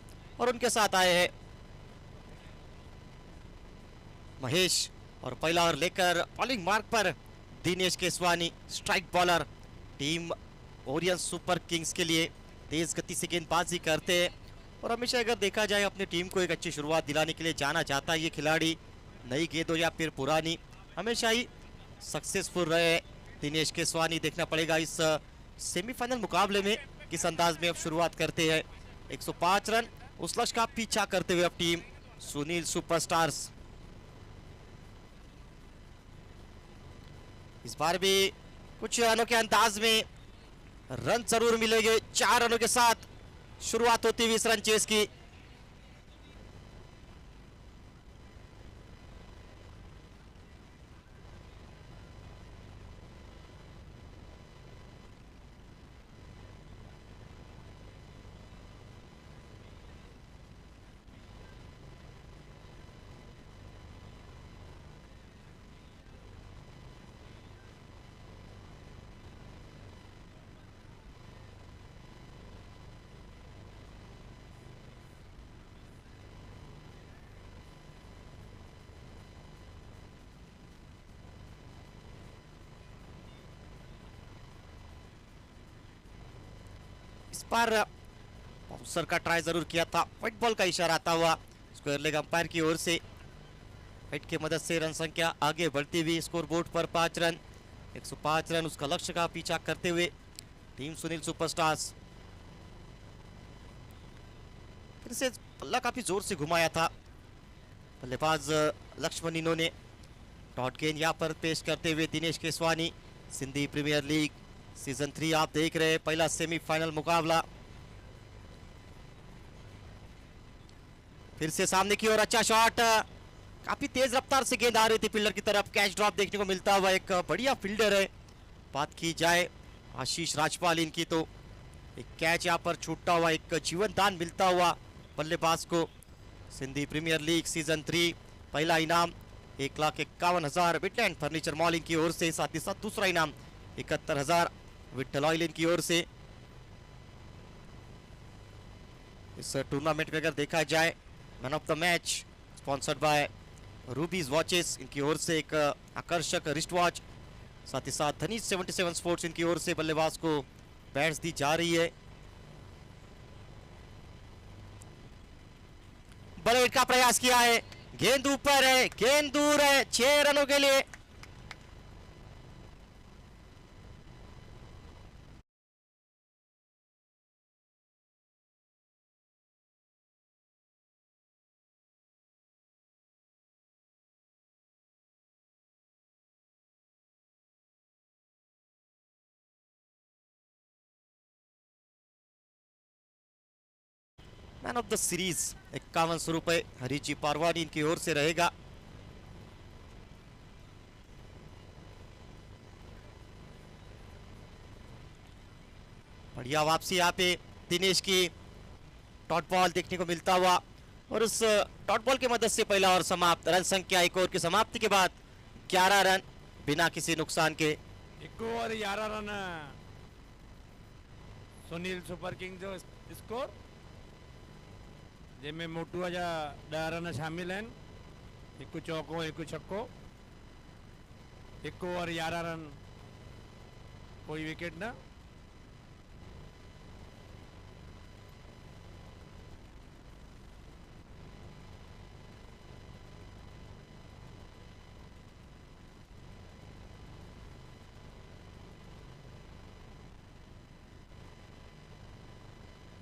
और उनके साथ आए हैं महेश। और पहला ओवर लेकर बॉलिंग मार्क पर Dinesh Keswani, strike bowler. Team Orion super Kings के लिए तेज गति से गेंदबाजी करते हैं और हमेशा अगर देखा जाए अपनी टीम को एक अच्छी शुरुआत दिलाने के लिए जाना जाता है ये खिलाड़ी। नई गेंद हो या फिर पुरानी, हमेशा ही सक्सेसफुल रहे दिनेश केसवानी। देखना पड़ेगा इस सेमीफाइनल मुकाबले में किस अंदाज में अब शुरुआत करते हैं। 105 रन उस लक्ष्य का पीछा करते हुए अब टीम सुनील सुपरस्टार्स। इस बार भी कुछ रनों के अंदाज में रन जरूर मिलेंगे। 4 रनों के साथ शुरुआत होती हुई इस रन चेस की। इस बार बाउंसर का ट्राई जरूर किया था, व्हाइट बॉल का इशारा आता हुआ स्क्वायर लेग अंपायर की ओर से। व्हाइट की मदद से रन संख्या आगे बढ़ती हुई स्कोर बोर्ड पर 5 रन। 105 रन उसका लक्ष्य का पीछा करते हुए टीम सुनील सुपरस्टार्स। फिर से पल्ला काफी जोर से घुमाया था बल्लेबाज लक्ष्मण। इन्होंने डॉट गेंद यहाँ पर पेश करते हुए Dinesh Keswani. Sindhi premier league season 3 आप देख रहे हैं, पहला सेमीफाइनल मुकाबला। फिर से सामने की ओर अच्छा शॉट, काफी तेज रफ्तार से गेंद आ रही थी फील्डर की तरफ। कैच ड्रॉप देखने को मिलता हुआ, एक बढ़िया फील्डर है। बात की जाए आशीष राजपाल इनकी तो एक कैच यहाँ पर छूटता हुआ, एक जीवन दान मिलता हुआ बल्लेबाज को। सिंधी प्रीमियर लीग सीजन 3 पहला इनाम 1,51,000 विटलैंड फर्नीचर मॉल इनकी ओर से। साथ ही साथ दूसरा इनाम 71,000 विट्ठल ऑयल इनकी ओर से। इस टूर्नामेंट में अगर देखा जाए man of the match sponsored by रूबीज watches इनकी ओर से एक आकर्षक रिस्ट वॉच। साथ ही साथ धनीज 77 स्पोर्ट्स इनकी ओर से बल्लेबाज को बैट्स दी जा रही है। बड़े हिट का प्रयास किया है, गेंद ऊपर है, गेंद दूर है। 6 रनों के लिए मैन ऑफ द सीरीज 51 रुपए हरीजी पारवानी इनकी ओर से रहेगा। बढ़िया वापसी यहाँ पे दिनेश की डॉट बॉल देखने को मिलता हुआ और उस डॉट बॉल की मदद से पहला ओवर समाप्त। रन संख्या एक ओवर की समाप्ति के बाद 11 रन बिना किसी नुकसान के। 1 over 11 run Sunil super king जो स्कोर जंहिंमें मोटूअ जा 10 रन शामिल आहिनि। 1 चौको 1 छक्को। 1 ओवर 11 रन, कोई विकेट न।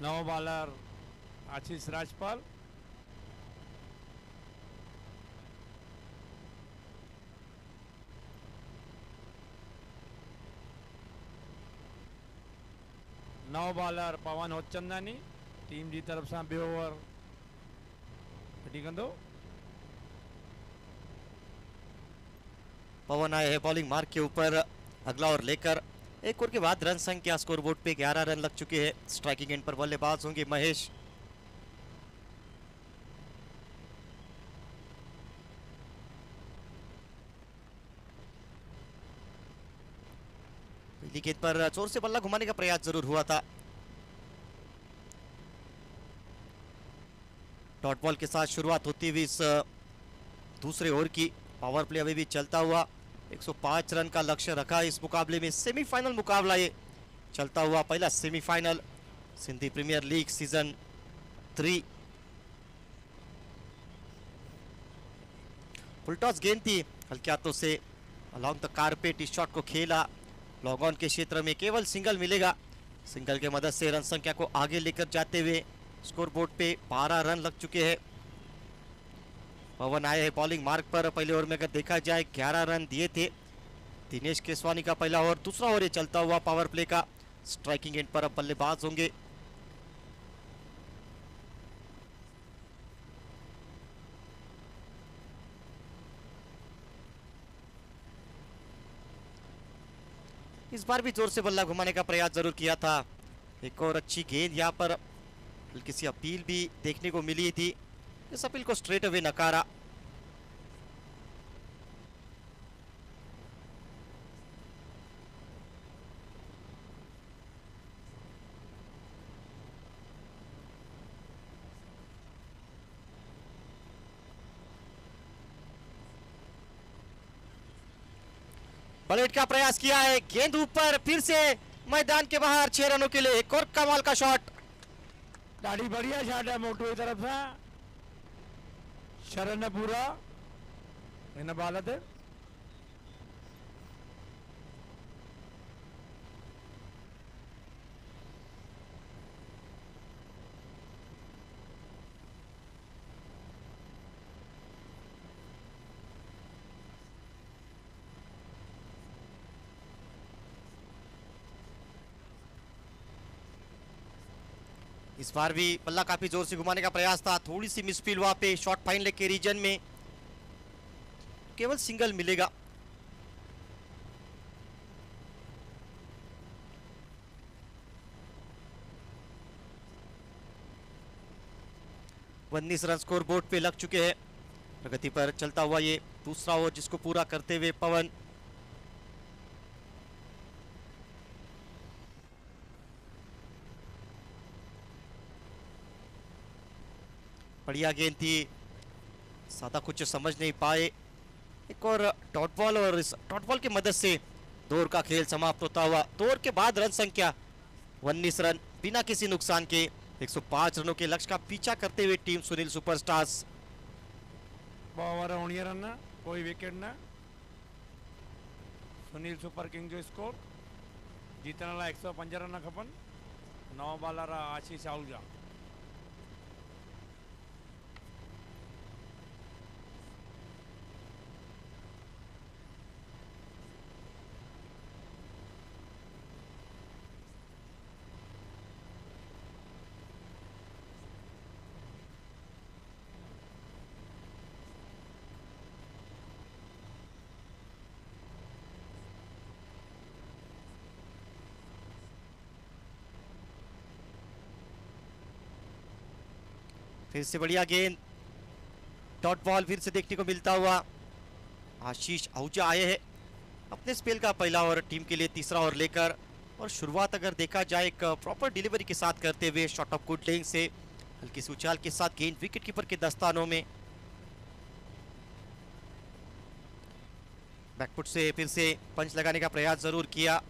नौ बॉलर आशीष राजपाल। नौ बॉलर पवन होचंदानी टीम जी तरफ से बे ओवर खटी कंदो। पवन आए हैं बॉलिंग मार्क के ऊपर अगला ओवर लेकर। 1 ओवर के बाद रन संख्या स्कोर बोर्ड पे 11 रन लग चुके हैं। स्ट्राइकिंग एंड पर बल्लेबाज होंगे महेश। पहली गेंद पर जोर से बल्ला घुमाने का प्रयास जरूर हुआ था। डॉट बॉल के साथ शुरुआत होती हुई इस दूसरे ओवर की। पावर प्ले अभी भी चलता हुआ, 105 रन का लक्ष्य रखा इस मुकाबले में। सेमीफाइनल मुकाबला ये चलता हुआ पहला semifinal Sindhi premier league season 3। Full toss गेंद थी, हल्के हाथों से अलॉन्ग द कारपेट इस शॉट को खेला। लॉग ऑन के क्षेत्र में केवल सिंगल मिलेगा। सिंगल के मदद से रन संख्या को आगे लेकर जाते हुए स्कोरबोर्ड पे 12 रन लग चुके हैं। पवन आए हैं बॉलिंग मार्ग पर। पहले ओवर में अगर देखा जाए 11 रन दिए थे दिनेश केसवानी का पहला ओवर। दूसरा ओवर ये चलता हुआ पावर प्ले का। स्ट्राइकिंग एंड पर अब बल्लेबाज होंगे। इस बार भी जोर से बल्ला घुमाने का प्रयास जरूर किया था। एक और अच्छी गेंद यहाँ पर, हल्की सी अपील भी देखने को मिली थी। इस अपील को स्ट्रेट अवे नकारा। बलेट का प्रयास किया है, गेंद ऊपर, फिर से मैदान के बाहर। 6 रनों के लिए एक और कमाल का शॉट। ॾाढी बढ़िया शॉट है मोटू की तरफ से। शरण पूरा इन बॉल ते। इस बार भी बल्ला काफी जोर से घुमाने का प्रयास था। थोड़ी सी मिसफील वहां पे शॉर्ट फाइन लेग के रीजन में। केवल सिंगल मिलेगा। उन्नीस रन स्कोर बोर्ड पे लग चुके हैं। प्रगति पर चलता हुआ ये दूसरा ओवर जिसको पूरा करते हुए पवन। बढ़िया गेंद थी, ज्यादा कुछ समझ नहीं पाए। एक और डॉट बॉल और इस डॉट बॉल की मदद से 2 ओवर का खेल समाप्त होता हुआ। 2 ओवर के बाद रन संख्या 19 रन बिना किसी नुकसान के 105 रनों के लक्ष्य का पीछा करते हुए team Sunil superstars. Over 19 run, कोई विकेट न। सुनील सुपर किंग जो स्कोर जीतण लाइ 105 रन खपनि। 9 बॉलर आशीष आहूजा। फिर से बढ़िया गेंद, डॉट बॉल फिर से देखने को मिलता हुआ। आशीष आहूजा आए हैं अपने स्पेल का पहला ओवर टीम के लिए तीसरा ओवर लेकर। और शुरुआत अगर देखा जाए एक प्रॉपर डिलीवरी के साथ करते हुए शॉट ऑफ गुड लेंथ से हल्की सी उछाल के साथ गेंद विकेट कीपर के दस्तानों में। बैकफुट से फिर से पंच लगाने का प्रयास जरूर किया।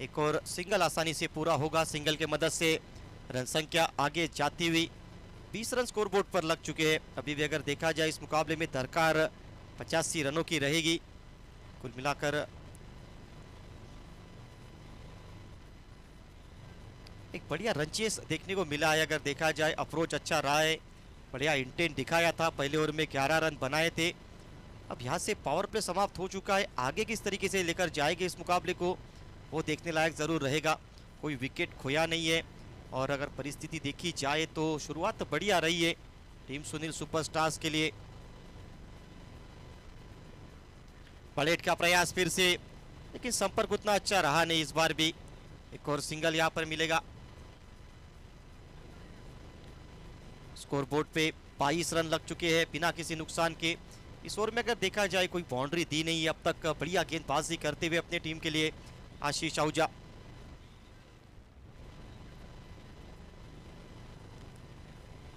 एक और सिंगल आसानी से पूरा होगा। सिंगल के मदद से रन संख्या आगे जाती हुई 20 रन स्कोरबोर्ड पर लग चुके हैं। अभी भी अगर देखा जाए इस मुकाबले में दरकार 85 रनों की रहेगी। कुल मिलाकर एक बढ़िया रन चेस देखने को मिला है। अगर देखा जाए अप्रोच अच्छा रहा है, बढ़िया इंटेंट दिखाया था। पहले ओवर में 11 रन बनाए थे। अब यहाँ से पावर प्ले समाप्त हो चुका है। आगे किस तरीके से लेकर जाएंगे इस मुकाबले को वो देखने लायक ज़रूर रहेगा। कोई विकेट खोया नहीं है और अगर परिस्थिति देखी जाए तो शुरुआत तो बढ़िया रही है टीम सुनील सुपरस्टार्स के लिए। पलेट का प्रयास फिर से, लेकिन संपर्क उतना अच्छा रहा नहीं इस बार भी। एक और सिंगल यहाँ पर मिलेगा। स्कोरबोर्ड पे 22 रन लग चुके हैं बिना किसी नुकसान के। इस ओवर में अगर देखा जाए कोई बाउंड्री दी नहीं है अब तक। बढ़िया गेंदबाजी करते हुए अपने टीम के लिए आशीष आहूजा।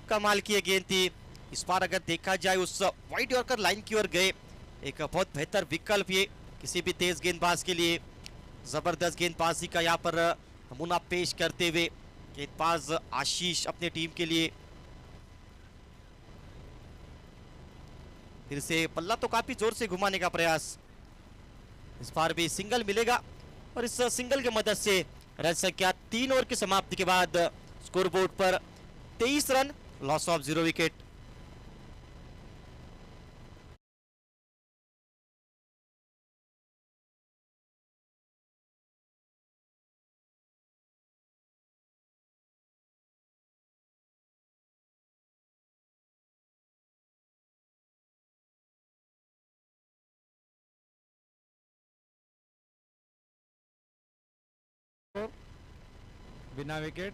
कमाल की ये गेंद थी। इस बार अगर देखा जाए उस वाइड यॉर्कर लाइन की ओर गए, एक बहुत बेहतर विकल्प ये किसी भी तेज गेंदबाज के लिए। जबरदस्त गेंदबाजी का यहाँ पर नमूना पेश करते हुए गेंदबाज आशीष अपने टीम के लिए। फिर से पल्ला तो काफी जोर से घुमाने का प्रयास, इस बार भी सिंगल मिलेगा और इस सिंगल की मदद से रन संख्या 3 ओवर की समाप्ति के बाद स्कोरबोर्ड पर 23 रन, लॉस ऑफ 0 विकेट। बिना विकेट।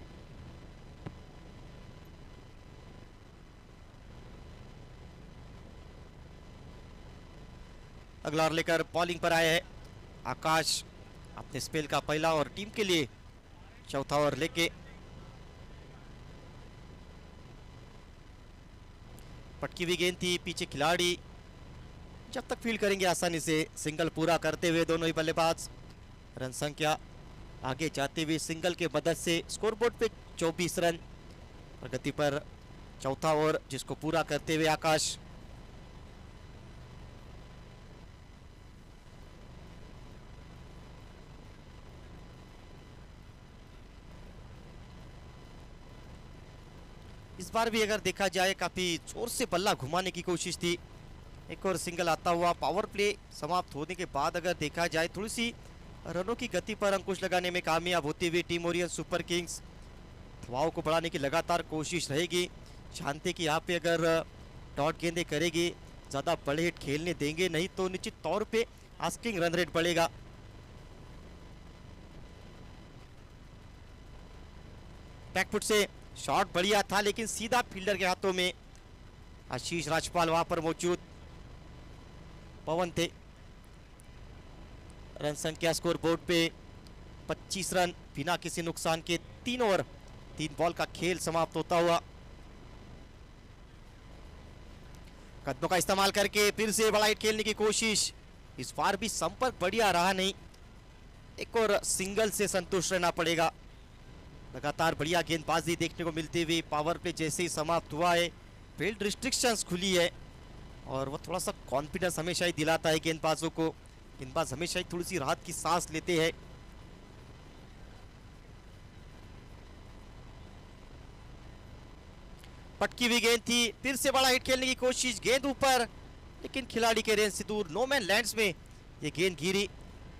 अगला ओवर लेकर बॉलिंग पर आए हैं आकाश, अपने स्पेल का पहला और टीम के लिए चौथा ओवर लेके। पटकी हुई गेंद थी, पीछे खिलाड़ी जब तक फील्ड करेंगे आसानी से सिंगल पूरा करते हुए दोनों ही बल्लेबाज। रन संख्या आगे जाते हुए सिंगल के मदद से स्कोरबोर्ड पे 24 रन, प्रगति पर चौथा ओवर जिसको पूरा करते हुए आकाश। इस बार भी अगर देखा जाए काफी जोर से बल्ला घुमाने की कोशिश थी। एक और सिंगल आता हुआ पावर प्ले समाप्त होने के बाद अगर देखा जाए थोड़ी सी रनों की गति पर अंकुश लगाने में कामयाब होती हुई टीम ओरियन सुपर किंग्स। दबाव को बढ़ाने की लगातार कोशिश रहेगी, जानते कि यहाँ पे अगर डॉट गेंदें करेगी ज़्यादा बड़े हिट खेलने देंगे नहीं तो निश्चित तौर पे आस्किंग रन रेट बढ़ेगा। बैकफुट से शॉट बढ़िया था लेकिन सीधा फील्डर के हाथों में। आशीष राजपाल वहां पर मौजूद, पवन थे। रन संख्या स्कोर बोर्ड पे 25 रन बिना किसी नुकसान के 3 ओवर 3 बॉल का खेल समाप्त होता हुआ। कदमों का इस्तेमाल करके फिर से बड़ा हिट खेलने की कोशिश, इस बार भी संपर्क बढ़िया रहा नहीं, एक और सिंगल से संतुष्ट रहना पड़ेगा। लगातार बढ़िया गेंदबाजी देखने को मिलती हुई पावर प्ले जैसे ही समाप्त हुआ है, फील्ड रिस्ट्रिक्शंस खुली है और वो थोड़ा सा कॉन्फिडेंस हमेशा ही दिलाता है गेंदबाजों को। गेंदबाज हमेशा ही थोड़ी सी राहत की सांस लेते हैं। पटकी हुई गेंद थी, फिर से बड़ा हिट खेलने की कोशिश, गेंद ऊपर लेकिन खिलाड़ी के रेंज से दूर, नो मैन लैंड्स में ये गेंद गिरी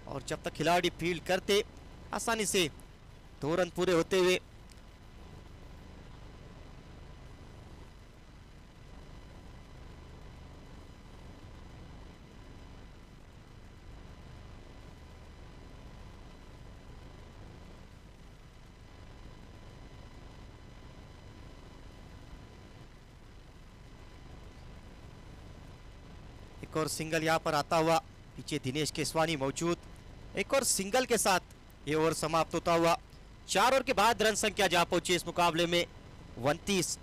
और जब तक खिलाड़ी फील्ड करते आसानी से 2 रन पूरे होते हुए। एक और सिंगल यहां पर आता हुआ, पीछे दिनेश केसवानी मौजूद। एक और सिंगल के साथ ये ओवर समाप्त होता हुआ। 4 ओवर के बाद रन संख्या जहां पहुंची इस मुकाबले में 29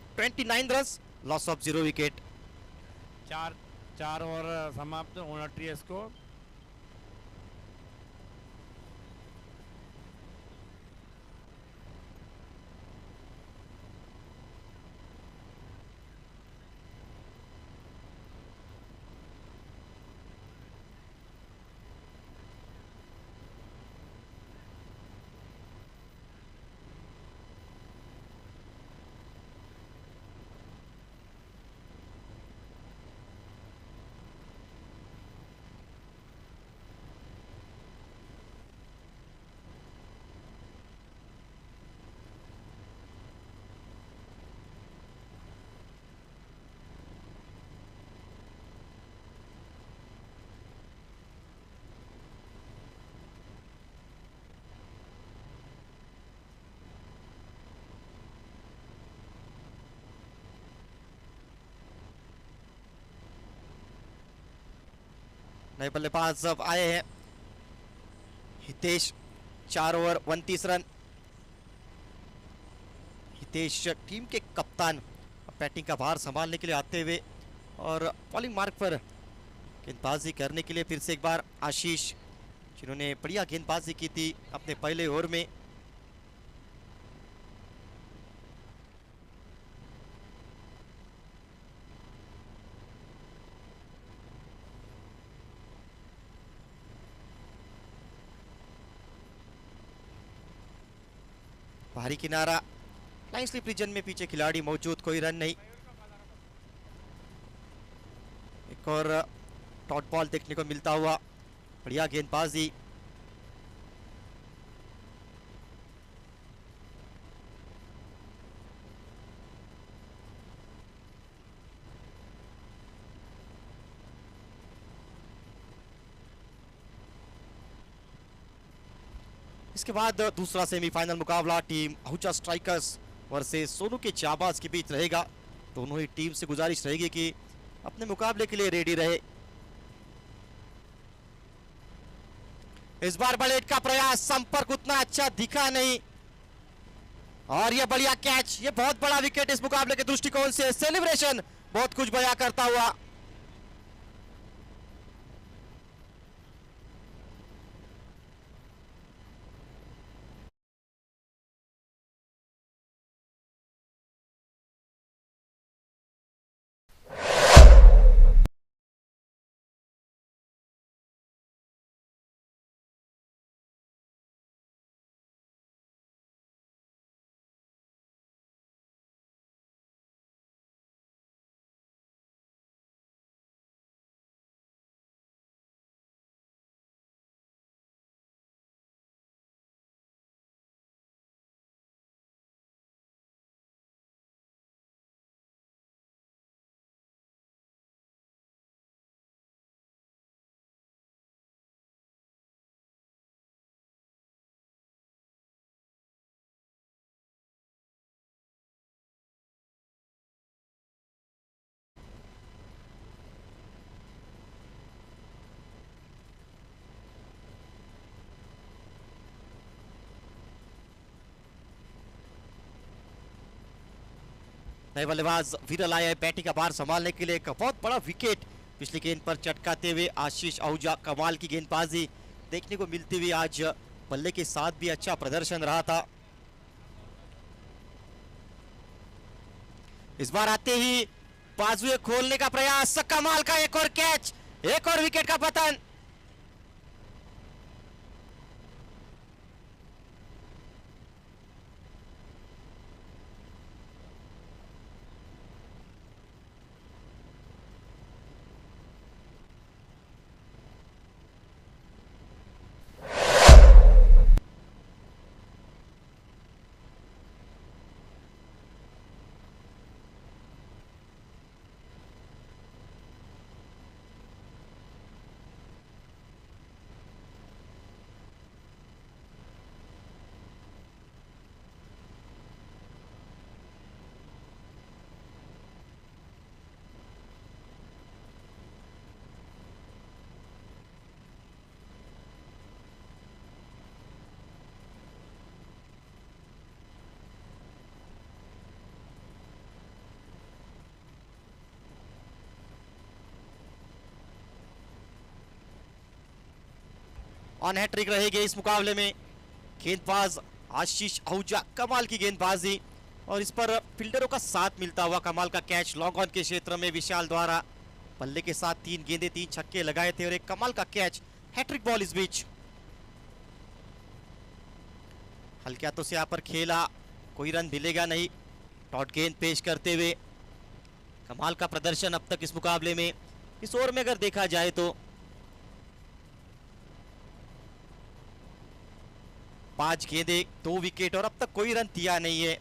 run, loss of 0 wicket. 4 over समाप्त, 29 स्कोर। नए बल्लेबाज अब आए हैं Hitesh, 4 over 29 run. Hitesh team के कप्तान बैटिंग का भार संभालने के लिए आते हुए और बॉलिंग मार्ग पर गेंदबाजी करने के लिए फिर से एक बार आशीष, जिन्होंने बढ़िया गेंदबाजी की थी अपने पहले ओवर में। बाहरी किनारा, लाइन स्लिप रीजन में पीछे खिलाड़ी मौजूद, कोई रन नहीं। एक और डॉट बॉल देखने को मिलता हुआ, बढ़िया गेंदबाजी। इसके बाद दूसरा सेमीफाइनल मुकाबला team Ahuja strikers versus Sonu के जाबाज के बीच रहेगा। दोनों ही टीम से गुजारिश रहेगी कि अपने मुकाबले के लिए रेडी रहे। इस बार बलेट का प्रयास, संपर्क उतना अच्छा दिखा नहीं और यह बढ़िया कैच, यह बहुत बड़ा विकेट इस मुकाबले के दृष्टिकोण से। सेलिब्रेशन बहुत कुछ बयां करता हुआ। नए बल्लेबाज विरल आए बैटिंग का भार संभालने के लिए। एक बहुत बड़ा विकेट पिछली गेंद पर चटकाते हुए आशीष आहूजा, कमाल की गेंदबाजी देखने को मिलती हुई। आज बल्ले के साथ भी अच्छा प्रदर्शन रहा था। इस बार आते ही बाजुए खोलने का प्रयास, कमाल का एक और कैच, एक और विकेट का पतन। ऑन हैट्रिक रहेगी इस मुकाबले में। गेंदबाज आशीष आहूजा, कमाल की गेंदबाजी और इस पर फील्डरों का साथ मिलता हुआ कमाल का कैच लॉन्ग ऑन के क्षेत्र में विशाल द्वारा। बल्ले के साथ 3 गेंदें 3 छक्के लगाए थे और एक कमाल का कैच, हैट्रिक बॉल इस बीच। हल्के हाथों से यहाँ पर खेला, कोई रन मिलेगा नहीं। डॉट गेंद पेश करते हुए कमाल का प्रदर्शन अब तक इस मुकाबले में। इस ओवर में अगर देखा जाए तो 5 गेंदें 2 विकेट और अब तक कोई रन दिया नहीं है।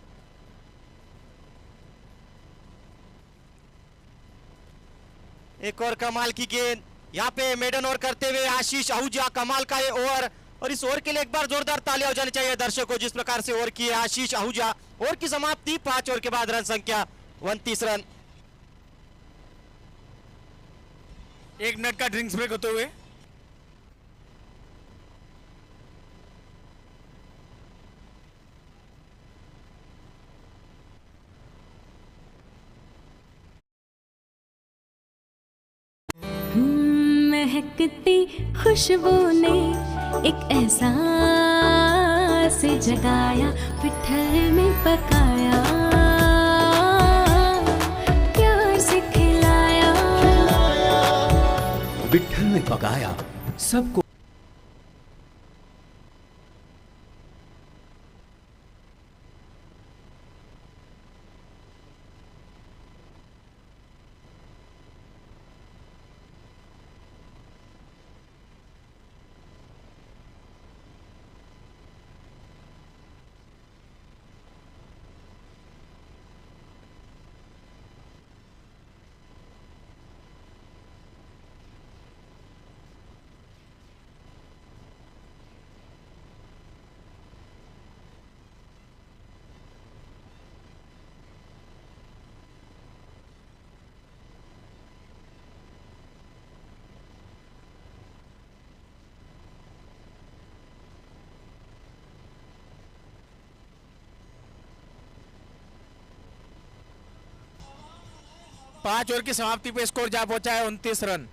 एक और कमाल की गेंद, यहाँ पे मेडन ओवर करते हुए आशीष आहूजा, कमाल का ये ओवर और इस ओवर के लिए एक बार जोरदार तालियां हो जानी चाहिए दर्शकों, जिस प्रकार से ओवर किए आशीष आहूजा। ओवर की समाप्ति 5 ओवर के बाद रन संख्या 29 रन। 1 मिनट का ड्रिंक्स ब्रेक होते हुए महकती खुशबू ने एक एहसास जगाया, पिट्ठल में पकाया, प्यार से खिलाया। विट्ठल में पकाया सबको। पांच ओवर की समाप्ति पे स्कोर जा पहुंचा है 29 रन।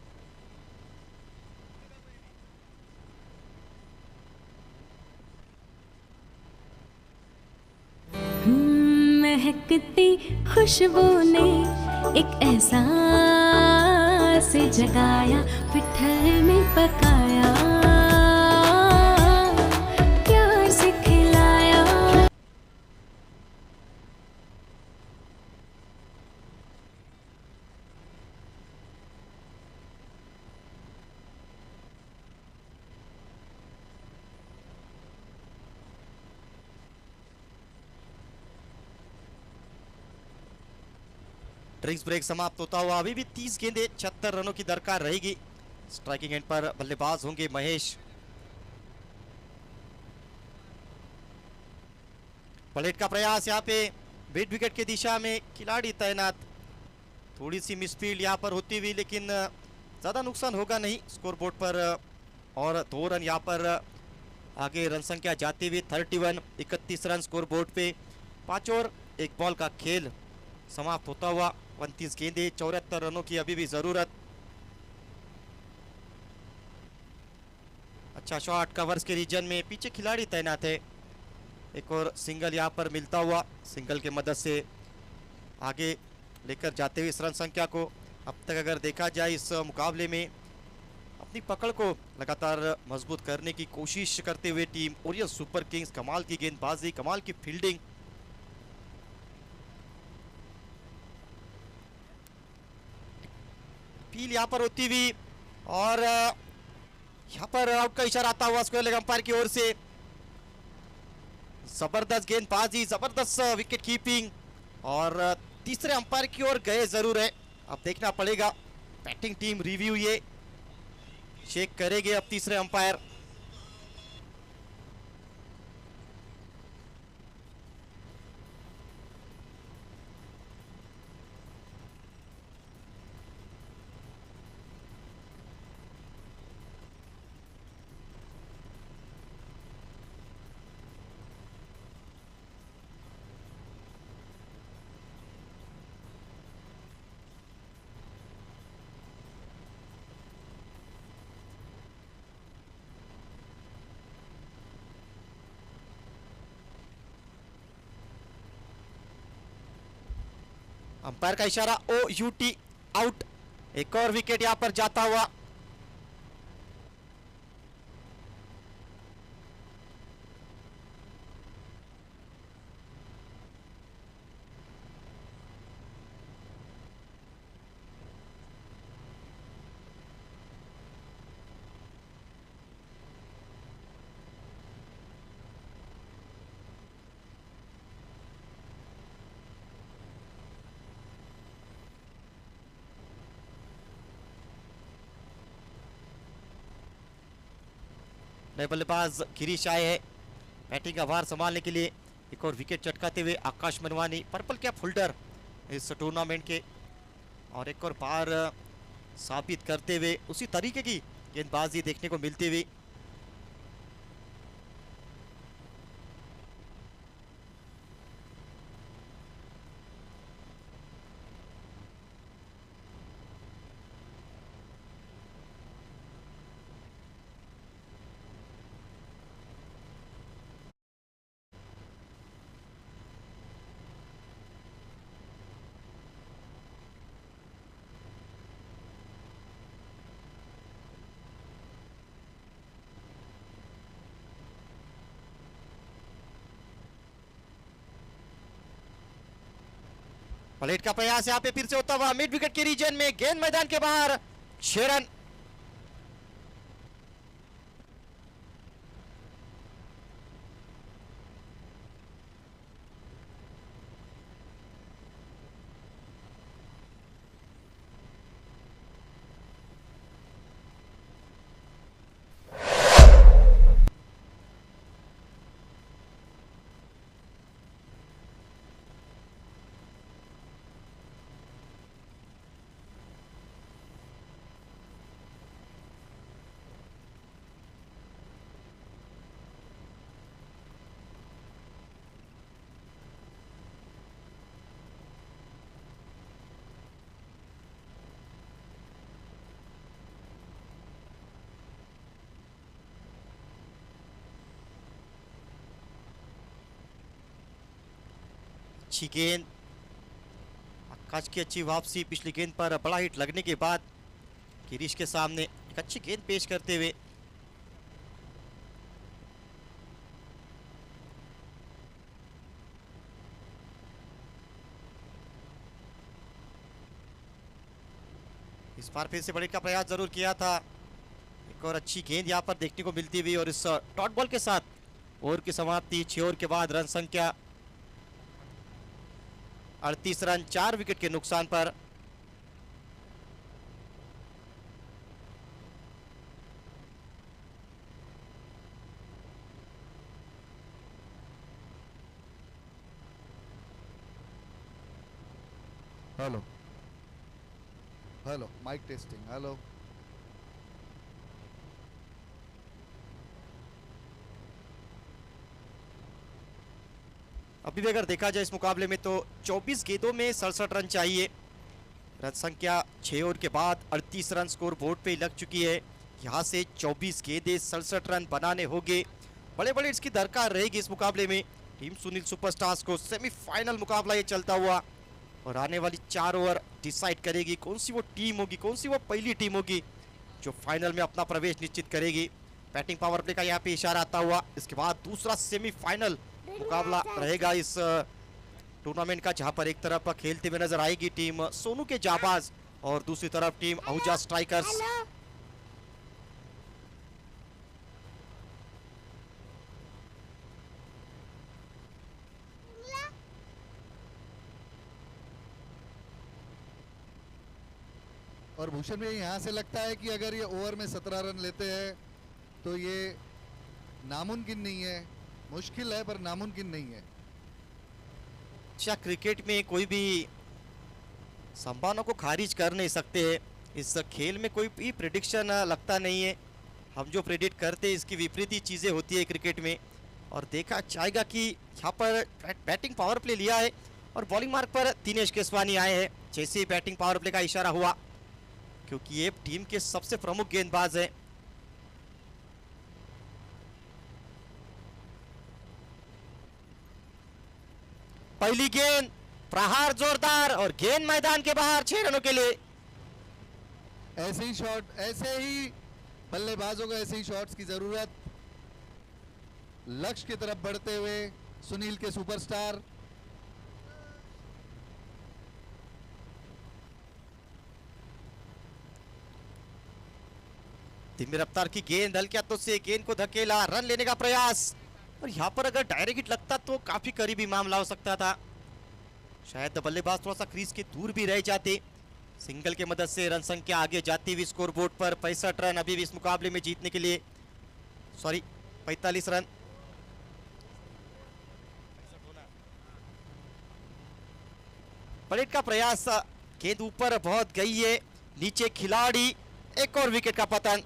महकती खुशबू ने एक एहसास जगाया, पिट्ठल में पकाया, प्यार से खिलाया। ड्रिंक्स ब्रेक समाप्त होता हुआ अभी भी 30 गेंदें 76 रनों की दरकार रहेगी। स्ट्राइकिंग एंड पर बल्लेबाज होंगे महेश। पलेट का प्रयास यहाँ पे मिड विकेट की दिशा में खिलाड़ी तैनात। थोड़ी सी मिसफील्ड यहाँ पर होती हुई, लेकिन ज्यादा नुकसान होगा नहीं स्कोरबोर्ड पर। और 2 रन यहाँ पर आगे रन संख्या जाती हुई 31, 31 रन स्कोरबोर्ड पे। 5 ओवर 1 बॉल का खेल समाप्त होता हुआ 29 गेंदें 74 रनों की अभी भी जरूरत। अच्छा शॉट कवर्स के रीजन में पीछे खिलाड़ी तैनात है। एक और सिंगल यहाँ पर मिलता हुआ, सिंगल के मदद से आगे लेकर जाते हुए इस रन संख्या को। अब तक अगर देखा जाए इस मुकाबले में अपनी पकड़ को लगातार मजबूत करने की कोशिश करते हुए टीम ओरियन सुपर किंग्स। कमाल की गेंदबाजी, कमाल की फील्डिंग। अपील यहाँ पर होती हुई और यहाँ पर आउट का इशारा आता हुआ स्क्वायर लेग अंपायर की ओर से। जबरदस्त गेंदबाजी, जबरदस्त विकेट कीपिंग और तीसरे अंपायर की ओर गए जरूर है। अब देखना पड़ेगा बैटिंग टीम रिव्यू ये चेक करेंगे अब तीसरे अंपायर। अंपायर का इशारा OUT आउट। एक और विकेट यहां पर जाता हुआ। नए बल्लेबाज गिरीश आए हैं बैटिंग का भार संभालने के लिए। एक और विकेट चटकाते हुए आकाश मनवानी पर्पल कैप होल्डर इस टूर्नामेंट के, और एक और बार साबित करते हुए उसी तरीके की गेंदबाजी देखने को मिलती हुई। पलेट का प्रयास यहाँ पे फिर से होता हुआ मिड विकेट के रीजन में, गेंद मैदान के बाहर, 6 रन। अच्छी गेंद, आकाश की अच्छी वापसी, पिछली गेंद पर बड़ा हिट लगने के बाद गिरीश के सामने एक अच्छी गेंद पेश करते हुए इस बार फिर से बड़े का प्रयास जरूर किया था। एक और अच्छी गेंद यहाँ पर देखने को मिलती हुई और इस डॉट बॉल के साथ ओवर की समाप्ति। 6 ओवर के बाद रन संख्या 38 रन, 4 विकेट के नुकसान पर। Hello hello, mic testing, hello. अभी भी अगर देखा जाए इस मुकाबले में तो 24 गेंदों में 67 रन चाहिए। रन संख्या 6 ओवर के बाद 38 रन स्कोर बोर्ड पे लग चुकी है। यहाँ से 24 गेंदें 67 रन बनाने होंगे। बड़े बड़े इसकी दरकार रहेगी इस मुकाबले में। टीम सुनील सुपरस्टार्स को सेमीफाइनल मुकाबला ये चलता हुआ और आने वाली 4 ओवर डिसाइड करेगी कौन सी वो टीम होगी, कौन सी वो पहली टीम होगी जो फाइनल में अपना प्रवेश निश्चित करेगी। बैटिंग पावर प्ले का यहाँ पे इशारा आता हुआ। इसके बाद दूसरा सेमीफाइनल मुकाबला रहेगा इस टूर्नामेंट का, जहां पर एक तरफ खेलते हुए नजर आएगी टीम सोनू के जाबाज और दूसरी तरफ टीम आहूजा स्ट्राइकर्स। और भूषण में यहाँ से लगता है कि अगर ये ओवर में 17 रन लेते हैं तो ये नामुमकिन नहीं है, मुश्किल है पर नामुमकिन नहीं है। अच्छा, क्रिकेट में कोई भी संभावना को खारिज कर नहीं सकते हैं। इस खेल में कोई भी प्रेडिक्शन लगता नहीं है। हम जो प्रेडिक्ट करते हैं इसकी विपरीत ही चीज़ें होती है क्रिकेट में। और देखा जाएगा कि यहाँ पर बैटिंग पावर प्ले लिया है और बॉलिंग मार्क पर दिनेश केसवानी आए हैं। जैसे ही बैटिंग पावर प्ले का इशारा हुआ, क्योंकि ये टीम के सबसे प्रमुख गेंदबाज हैं। पहली गेंद, प्रहार जोरदार और गेंद मैदान के बाहर, 6 रनों के लिए। ऐसे ही शॉट, ऐसे ही बल्लेबाजों को ऐसे ही शॉट्स की जरूरत। लक्ष्य की तरफ बढ़ते हुए सुनील के सुपरस्टार। धीमी रफ्तार की गेंद, हल्के हाथों से गेंद को धकेला, रन लेने का प्रयास। और यहाँ पर अगर डायरेक्ट हिट लगता तो काफी करीबी मामला हो सकता था। शायद बल्लेबाज थोड़ा सा क्रीज के दूर भी रह जाते। सिंगल के मदद से रन संख्या आगे जाती हुई स्कोर बोर्ड पर 65 रन अभी भी इस मुकाबले में जीतने के लिए, 45 रन। पलेट का प्रयास, गेंद ऊपर बहुत गई है, नीचे खिलाड़ी, एक और विकेट का पतन।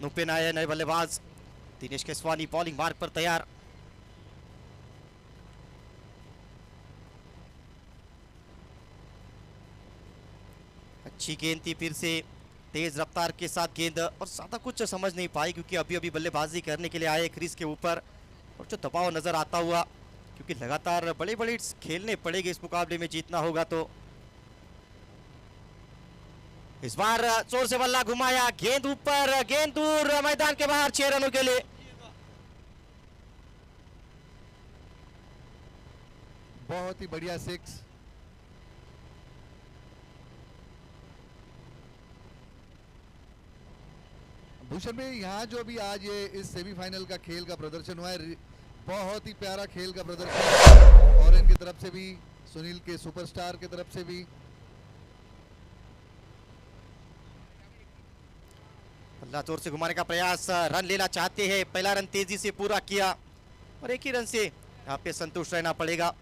नुपेन आए नए बल्लेबाज। दिनेश केसवानी बॉलिंग मार्ग पर तैयार। अच्छी गेंद थी, फिर से तेज रफ्तार के साथ गेंद, और ज्यादा कुछ समझ नहीं पाई क्योंकि अभी अभी बल्लेबाजी करने के लिए आए क्रीज के ऊपर, और जो दबाव नजर आता हुआ, क्योंकि लगातार बड़े बड़े खेलने पड़ेंगे इस मुकाबले में जीतना होगा। तो इस बार जोर से बल्ला घुमाया, गेंद ऊपर, गेंद दूर, मैदान के बाहर 6 रनों के लिए। बहुत ही बढ़िया 6। भूषण भाई, यहाँ जो भी आज ये इस सेमीफाइनल का खेल का प्रदर्शन हुआ है, बहुत ही प्यारा खेल का प्रदर्शन, और इनकी तरफ से भी, सुनील के सुपरस्टार की तरफ से भी। बल्ला जोर से घुमाने का प्रयास, रन लेना चाहते हैं, पहला रन तेजी से पूरा किया और एक ही रन से यहाँ पे संतुष्ट रहना पड़ेगा।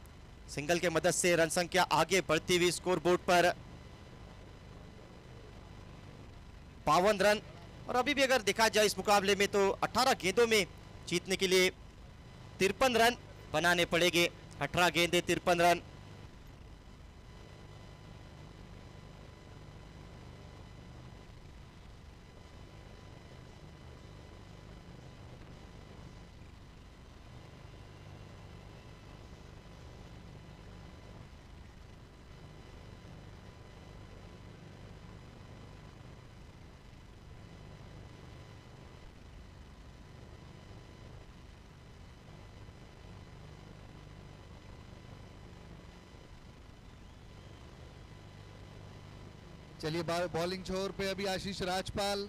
सिंगल के मदद से रन संख्या आगे बढ़ती हुई स्कोर बोर्ड पर 52 रन, और अभी भी अगर देखा जाए इस मुकाबले में तो 18 गेंदों में जीतने के लिए 53 रन बनाने पड़ेंगे। 18 गेंदे 53 रन। चलिए बॉलिंग छोर पे अभी आशीष राजपाल।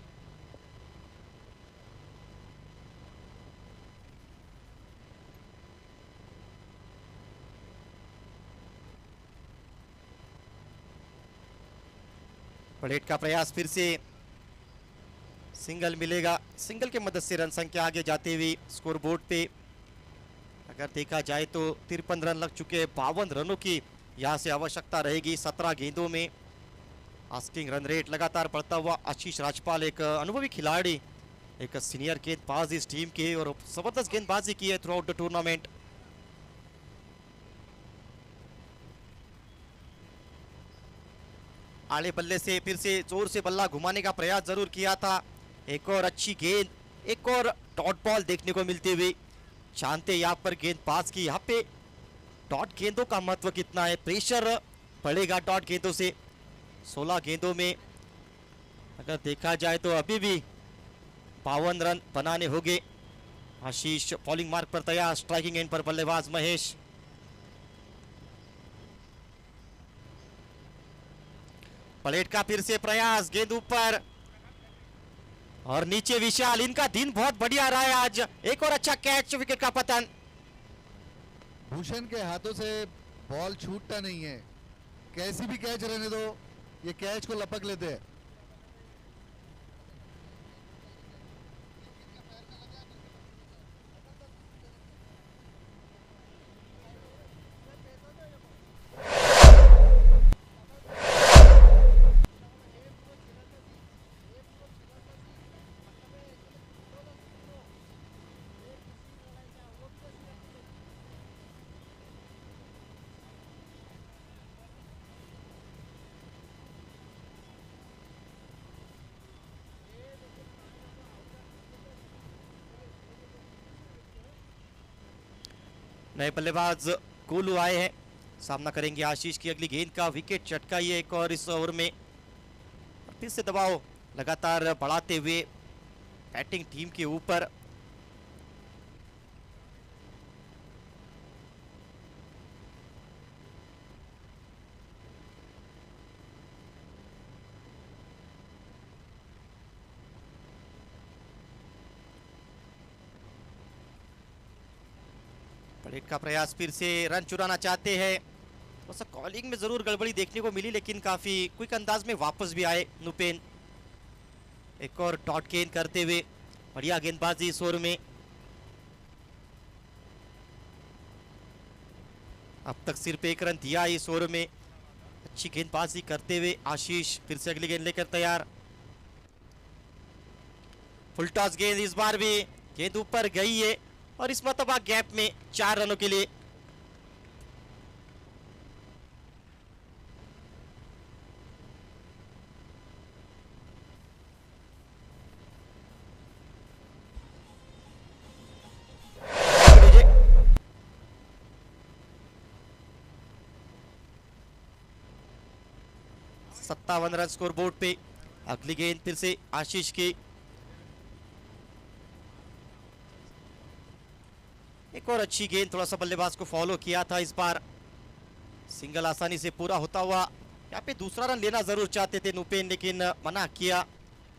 पलेट का प्रयास, फिर से सिंगल मिलेगा। सिंगल के मदद से रन संख्या आगे जाते हुए स्कोर बोर्ड पे अगर देखा जाए तो 53 रन लग चुके हैं। 52 रनों की यहां से आवश्यकता रहेगी 17 गेंदों में। आस्किंग रन रेट लगातार बढ़ता हुआ। आशीष राजपाल एक अनुभवी खिलाड़ी, एक सीनियर गेंदबाज इस टीम के, और जबरदस्त गेंदबाजी की है थ्रू आउट द टूर्नामेंट। आड़े बल्ले से फिर से जोर से बल्ला घुमाने का प्रयास जरूर किया था। एक और अच्छी गेंद, एक और डॉट बॉल देखने को मिलती हुई। जानते यहाँ पर गेंदबाज की यहाँ पे डॉट गेंदों का महत्व कितना है, प्रेशर पड़ेगा डॉट गेंदों से। 16 गेंदों में अगर देखा जाए तो अभी भी 52 रन बनाने होंगे। आशीष बॉलिंग मार्ग पर तैयार। स्ट्राइकिंग एंड पर बल्लेबाज महेश। पलेट का फिर से प्रयास, गेंद ऊपर और नीचे विशाल। इनका दिन बहुत बढ़िया रहा है आज। एक और अच्छा कैच, विकेट का पतन। भूषण के हाथों से बॉल छूटता नहीं है, कैसी भी कैच रहने दो, ये कैच को लपक लेते हैं। नए बल्लेबाज कोलू आए हैं, सामना करेंगे आशीष की अगली गेंद का। विकेट चटका ये एक और इस ओवर में। फिर से दबाव लगातार बढ़ाते हुए बैटिंग टीम के ऊपर। पलेट का प्रयास, फिर से रन चुराना चाहते हैं। बस कॉलिंग में जरूर गड़बड़ी देखने को मिली, लेकिन काफी क्विक अंदाज में वापस भी आए नुपेन। एक और डॉट गेंद करते हुए बढ़िया गेंदबाजी इस ओवर में। अब तक सिर्फ एक रन दिया इस ओवर में। अच्छी गेंदबाजी करते हुए आशीष फिर से अगली गेंद लेकर तैयार। फुल टॉस गेंद, इस बार भी गेंद ऊपर गई है और इस मरतबा गैप में 4 रनों के लिए। सत्तावन रन स्कोर बोर्ड पे। अगली गेंद फिर से आशीष की, एक और अच्छी गेंद, थोड़ा सा बल्लेबाज को फॉलो किया था। इस बार सिंगल आसानी से पूरा होता हुआ। यहाँ पे दूसरा रन लेना जरूर चाहते थे नुपेन, लेकिन मना किया।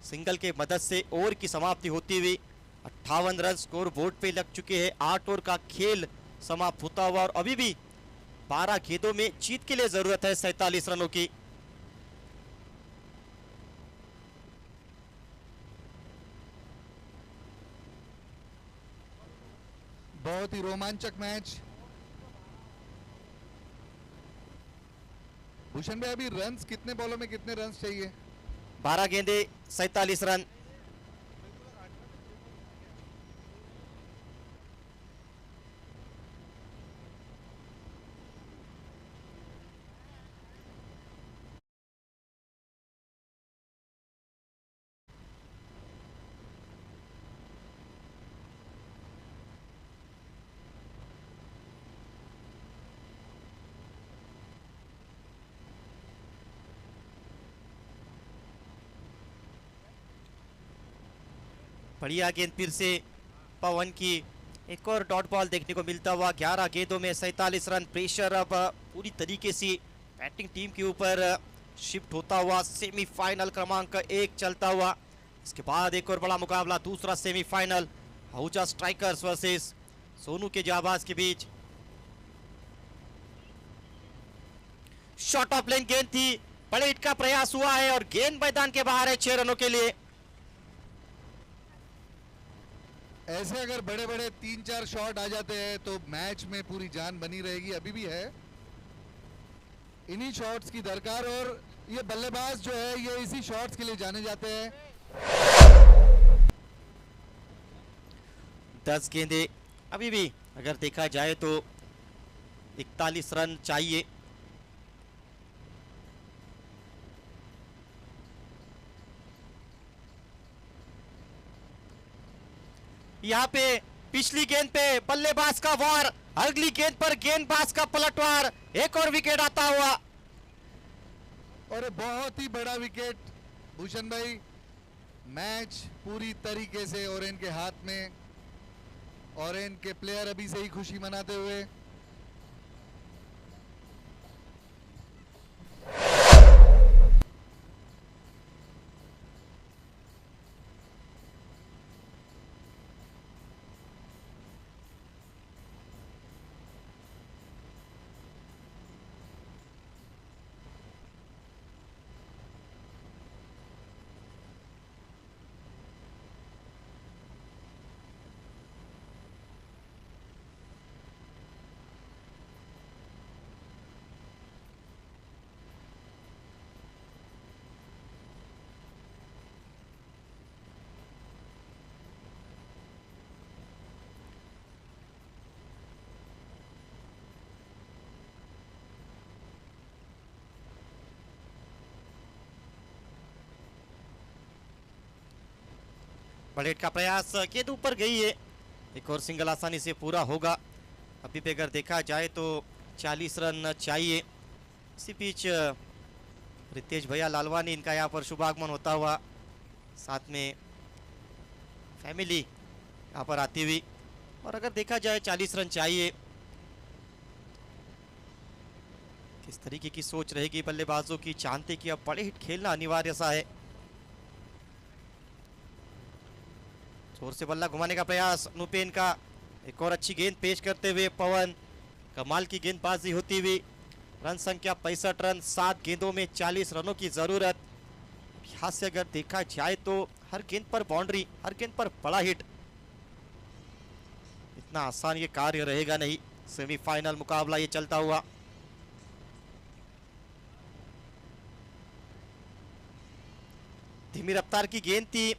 सिंगल के मदद से ओवर की समाप्ति होती हुई 58 रन स्कोर बोर्ड पे लग चुके हैं। 8 ओवर का खेल समाप्त होता हुआ और अभी भी 12 गेंदों में जीत के लिए जरूरत है 47 रनों की। बहुत ही रोमांचक मैच। भूषण भाई, अभी रन्स कितने बॉलों में कितने रन्स चाहिए? 12 गेंदे 47 रन। बढ़िया गेंद फिर से पवन की, एक और डॉट बॉल देखने को मिलता हुआ। 11 गेंदों में 47 रन। प्रेशर अब पूरी तरीके से बैटिंग टीम के ऊपर शिफ्ट होता हुआ। सेमीफाइनल क्रमांक 1 चलता हुआ। इसके बाद एक और बड़ा मुकाबला, दूसरा semifinal Ahuja strikers versus Sonu के जाबाज के बीच। शॉट ऑफ लेन गेंद थी, बड़े हिट का प्रयास हुआ है और गेंद मैदान के बाहर है 6 रनों के लिए। ऐसे अगर बड़े बड़े 3-4 शॉट आ जाते हैं तो मैच में पूरी जान बनी रहेगी। अभी भी है इन्हीं शॉट्स की दरकार और ये बल्लेबाज जो है ये इसी शॉट्स के लिए जाने जाते हैं। 10 गेंदे अभी भी अगर देखा जाए तो 41 रन चाहिए। यहाँ पे पिछली गेंद पे बल्लेबाज का वार, अगली गेंद पर गेंदबाज का पलटवार, एक और विकेट आता हुआ। और बहुत ही बड़ा विकेट भूषण भाई। मैच पूरी तरीके से ओरेन के हाथ में। ओरेन के प्लेयर अभी से ही खुशी मनाते हुए। बड़े हिट का प्रयास, गेंद ऊपर गई है। एक और सिंगल आसानी से पूरा होगा। अभी पे अगर देखा जाए तो 40 रन चाहिए। इसी बीच रितेश भैया लालवानी, इनका यहाँ पर शुभागमन होता हुआ, साथ में फैमिली यहाँ पर आती हुई। और अगर देखा जाए 40 रन चाहिए, किस तरीके की सोच रहेगी बल्लेबाजों की। जानते कि अब बड़े हिट खेलना अनिवार्य सा है। जोर से बल्ला घुमाने का प्रयास नुपेन का, एक और अच्छी गेंद पेश करते हुए पवन, कमाल की गेंदबाजी होती हुई। रन संख्या 65 रन, 7 गेंदों में 40 रनों की जरूरत। यहाँ से अगर देखा जाए तो हर गेंद पर बाउंड्री, हर गेंद पर बड़ा हिट। इतना आसान ये कार्य रहेगा नहीं। सेमीफाइनल मुकाबला ये चलता हुआ। धीमी रफ्तार की गेंद थी,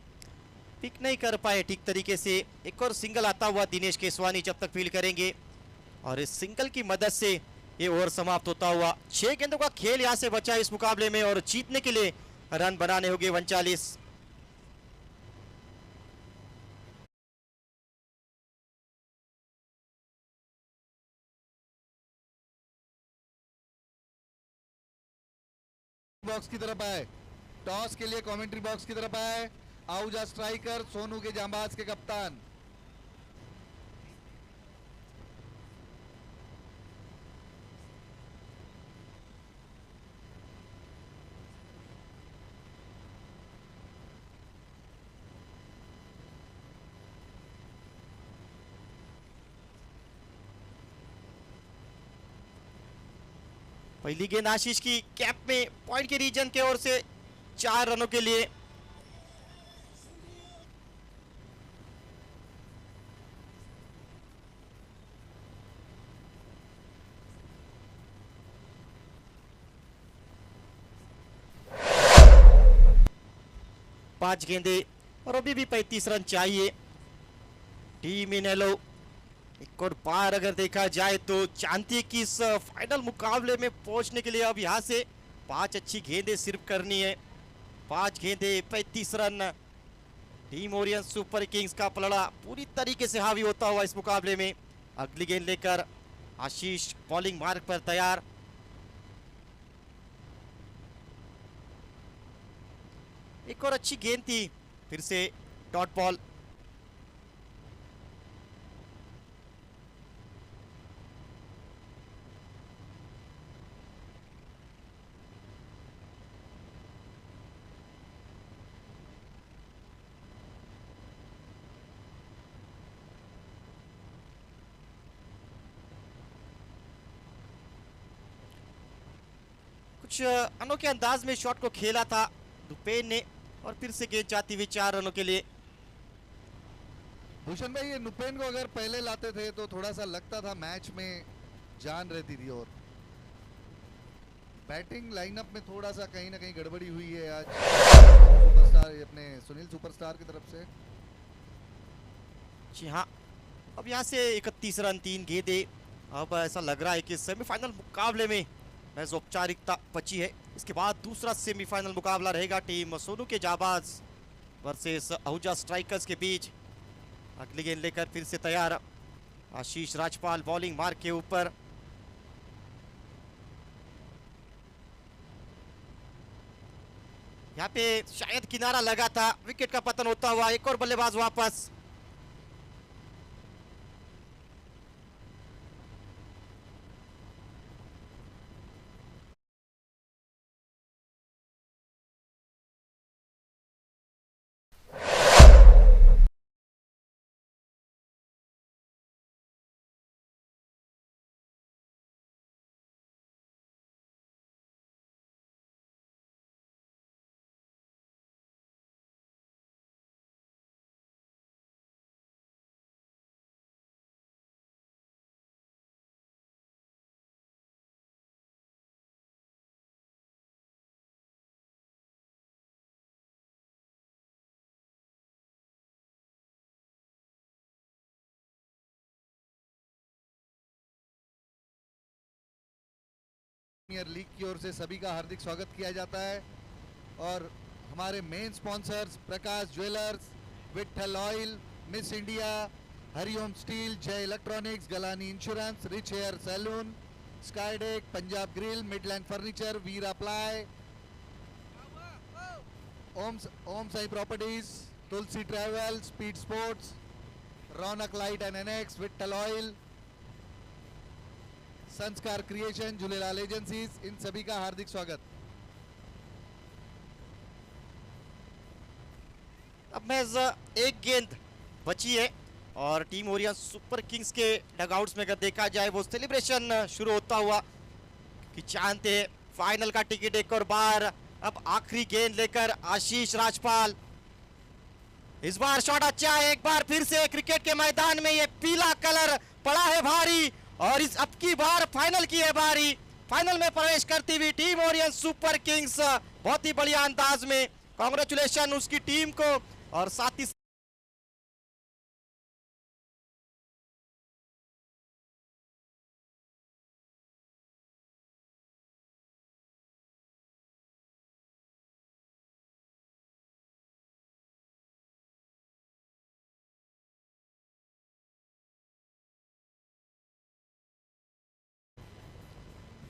पिक नहीं कर पाए ठीक तरीके से। एक और सिंगल आता हुआ दिनेश केसवानी जब तक फील्ड करेंगे और इस सिंगल की मदद से ये ओवर समाप्त होता हुआ। 6 गेंदों का खेल यहां से बचा इस मुकाबले में और जीतने के लिए रन बनाने होंगे 39। बॉक्स की तरफ आए, टॉस के लिए कमेंट्री बॉक्स की तरफ आए आहूजा स्ट्राइकर, सोनू के जांबाज के कप्तान। पहली गेंद आशीष की कैप में पॉइंट के रीजन के ओर से 4 रनों के लिए। पांच गेंदे और अभी भी 35 रन चाहिए टीम इनेलो। एक और बार अगर देखा जाए तो चांदी की इस फाइनल मुकाबले में पहुंचने के लिए अब यहां से 5 अच्छी गेंदें सिर्फ करनी है। 5 गेंदे 35 run. Team Orion super Kings का पलड़ा पूरी तरीके से हावी होता हुआ इस मुकाबले में। अगली गेंद लेकर आशीष बॉलिंग मार्ग पर तैयार। एक और अच्छी गेंद थी, फिर से डॉट बॉल। कुछ अनोखे अंदाज में शॉट को खेला था दुपेन ने और फिर से गेंद जाती हुई 4 रनों के लिए। भूषण भाई, ये नुपेन को अगर पहले लाते थे तो थोड़ा सा लगता था मैच में जान रहती थी, और बैटिंग लाइनअप में थोड़ा सा कहीं ना कहीं गड़बड़ी हुई है आज सुपरस्टार अपने सुनील सुपरस्टार की तरफ से। जी हाँ, अब यहाँ से 31 रन 3 गेंदे। अब ऐसा लग रहा है कि सेमीफाइनल मुकाबले में महज औपचारिकता बची है। इसके बाद दूसरा सेमीफाइनल मुकाबला रहेगा टीम सोनू के जाबाज वर्सेस आहूजा स्ट्राइकर्स के बीच। अगली गेंद लेकर फिर से तैयार आशीष राजपाल बॉलिंग मार्ग के ऊपर। यहाँ पे शायद किनारा लगा था, विकेट का पतन होता हुआ। एक और बल्लेबाज वापस। प्रीमियर लीग की ओर से सभी का हार्दिक स्वागत किया जाता है। और हमारे main sponsors Prakash jewellers, Vithal oil, Miss India, Hariom steel, Jai electronics, Galani insurance, rich hair salon, Skydeck, Punjab grill, Midland furniture, Veer apply, Om Sai properties, Tulsi travel, speed sports, Raunak light and NX, Vithal oil, Sanskar creation, Jhulelal agencies, इन सभी का हार्दिक स्वागत। अब महज 1 गेंद बची है और टीम ओरियन सुपर किंग्स के डगआउट्स में अगर देखा जाए वो सेलिब्रेशन शुरू होता हुआ कि चाहते हैं फाइनल का टिकट एक और बार। अब आखिरी गेंद लेकर आशीष राजपाल। इस बार शॉट अच्छा है, एक बार फिर से क्रिकेट के मैदान में ये पीला कलर पड़ा है भारी और इस अब की बार फाइनल की है बारी। फाइनल में प्रवेश करती हुई टीम ओरियन सुपर किंग्स बहुत ही बढ़िया अंदाज में। कांग्रेचुलेशन उसकी टीम को और साथ ही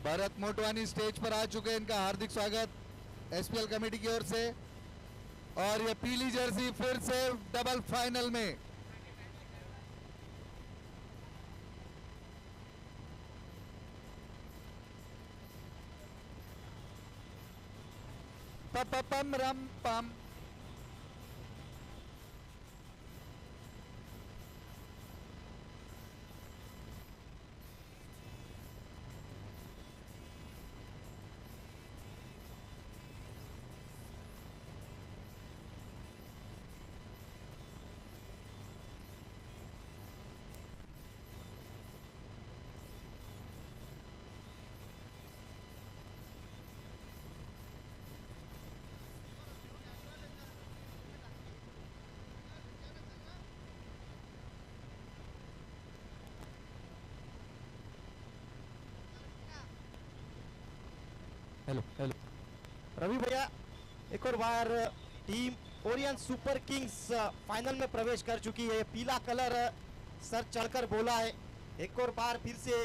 भरत मोटवानी स्टेज पर आ चुके हैं, इनका हार्दिक स्वागत एसपीएल कमेटी की ओर से। और ये पीली जर्सी फिर से डबल फाइनल में। पम रम पम। हेलो हेलो रवि भैया, एक और बार team Orion super kings final में प्रवेश कर चुकी है। पीला कलर सर चढ़कर बोला है, एक और बार फिर से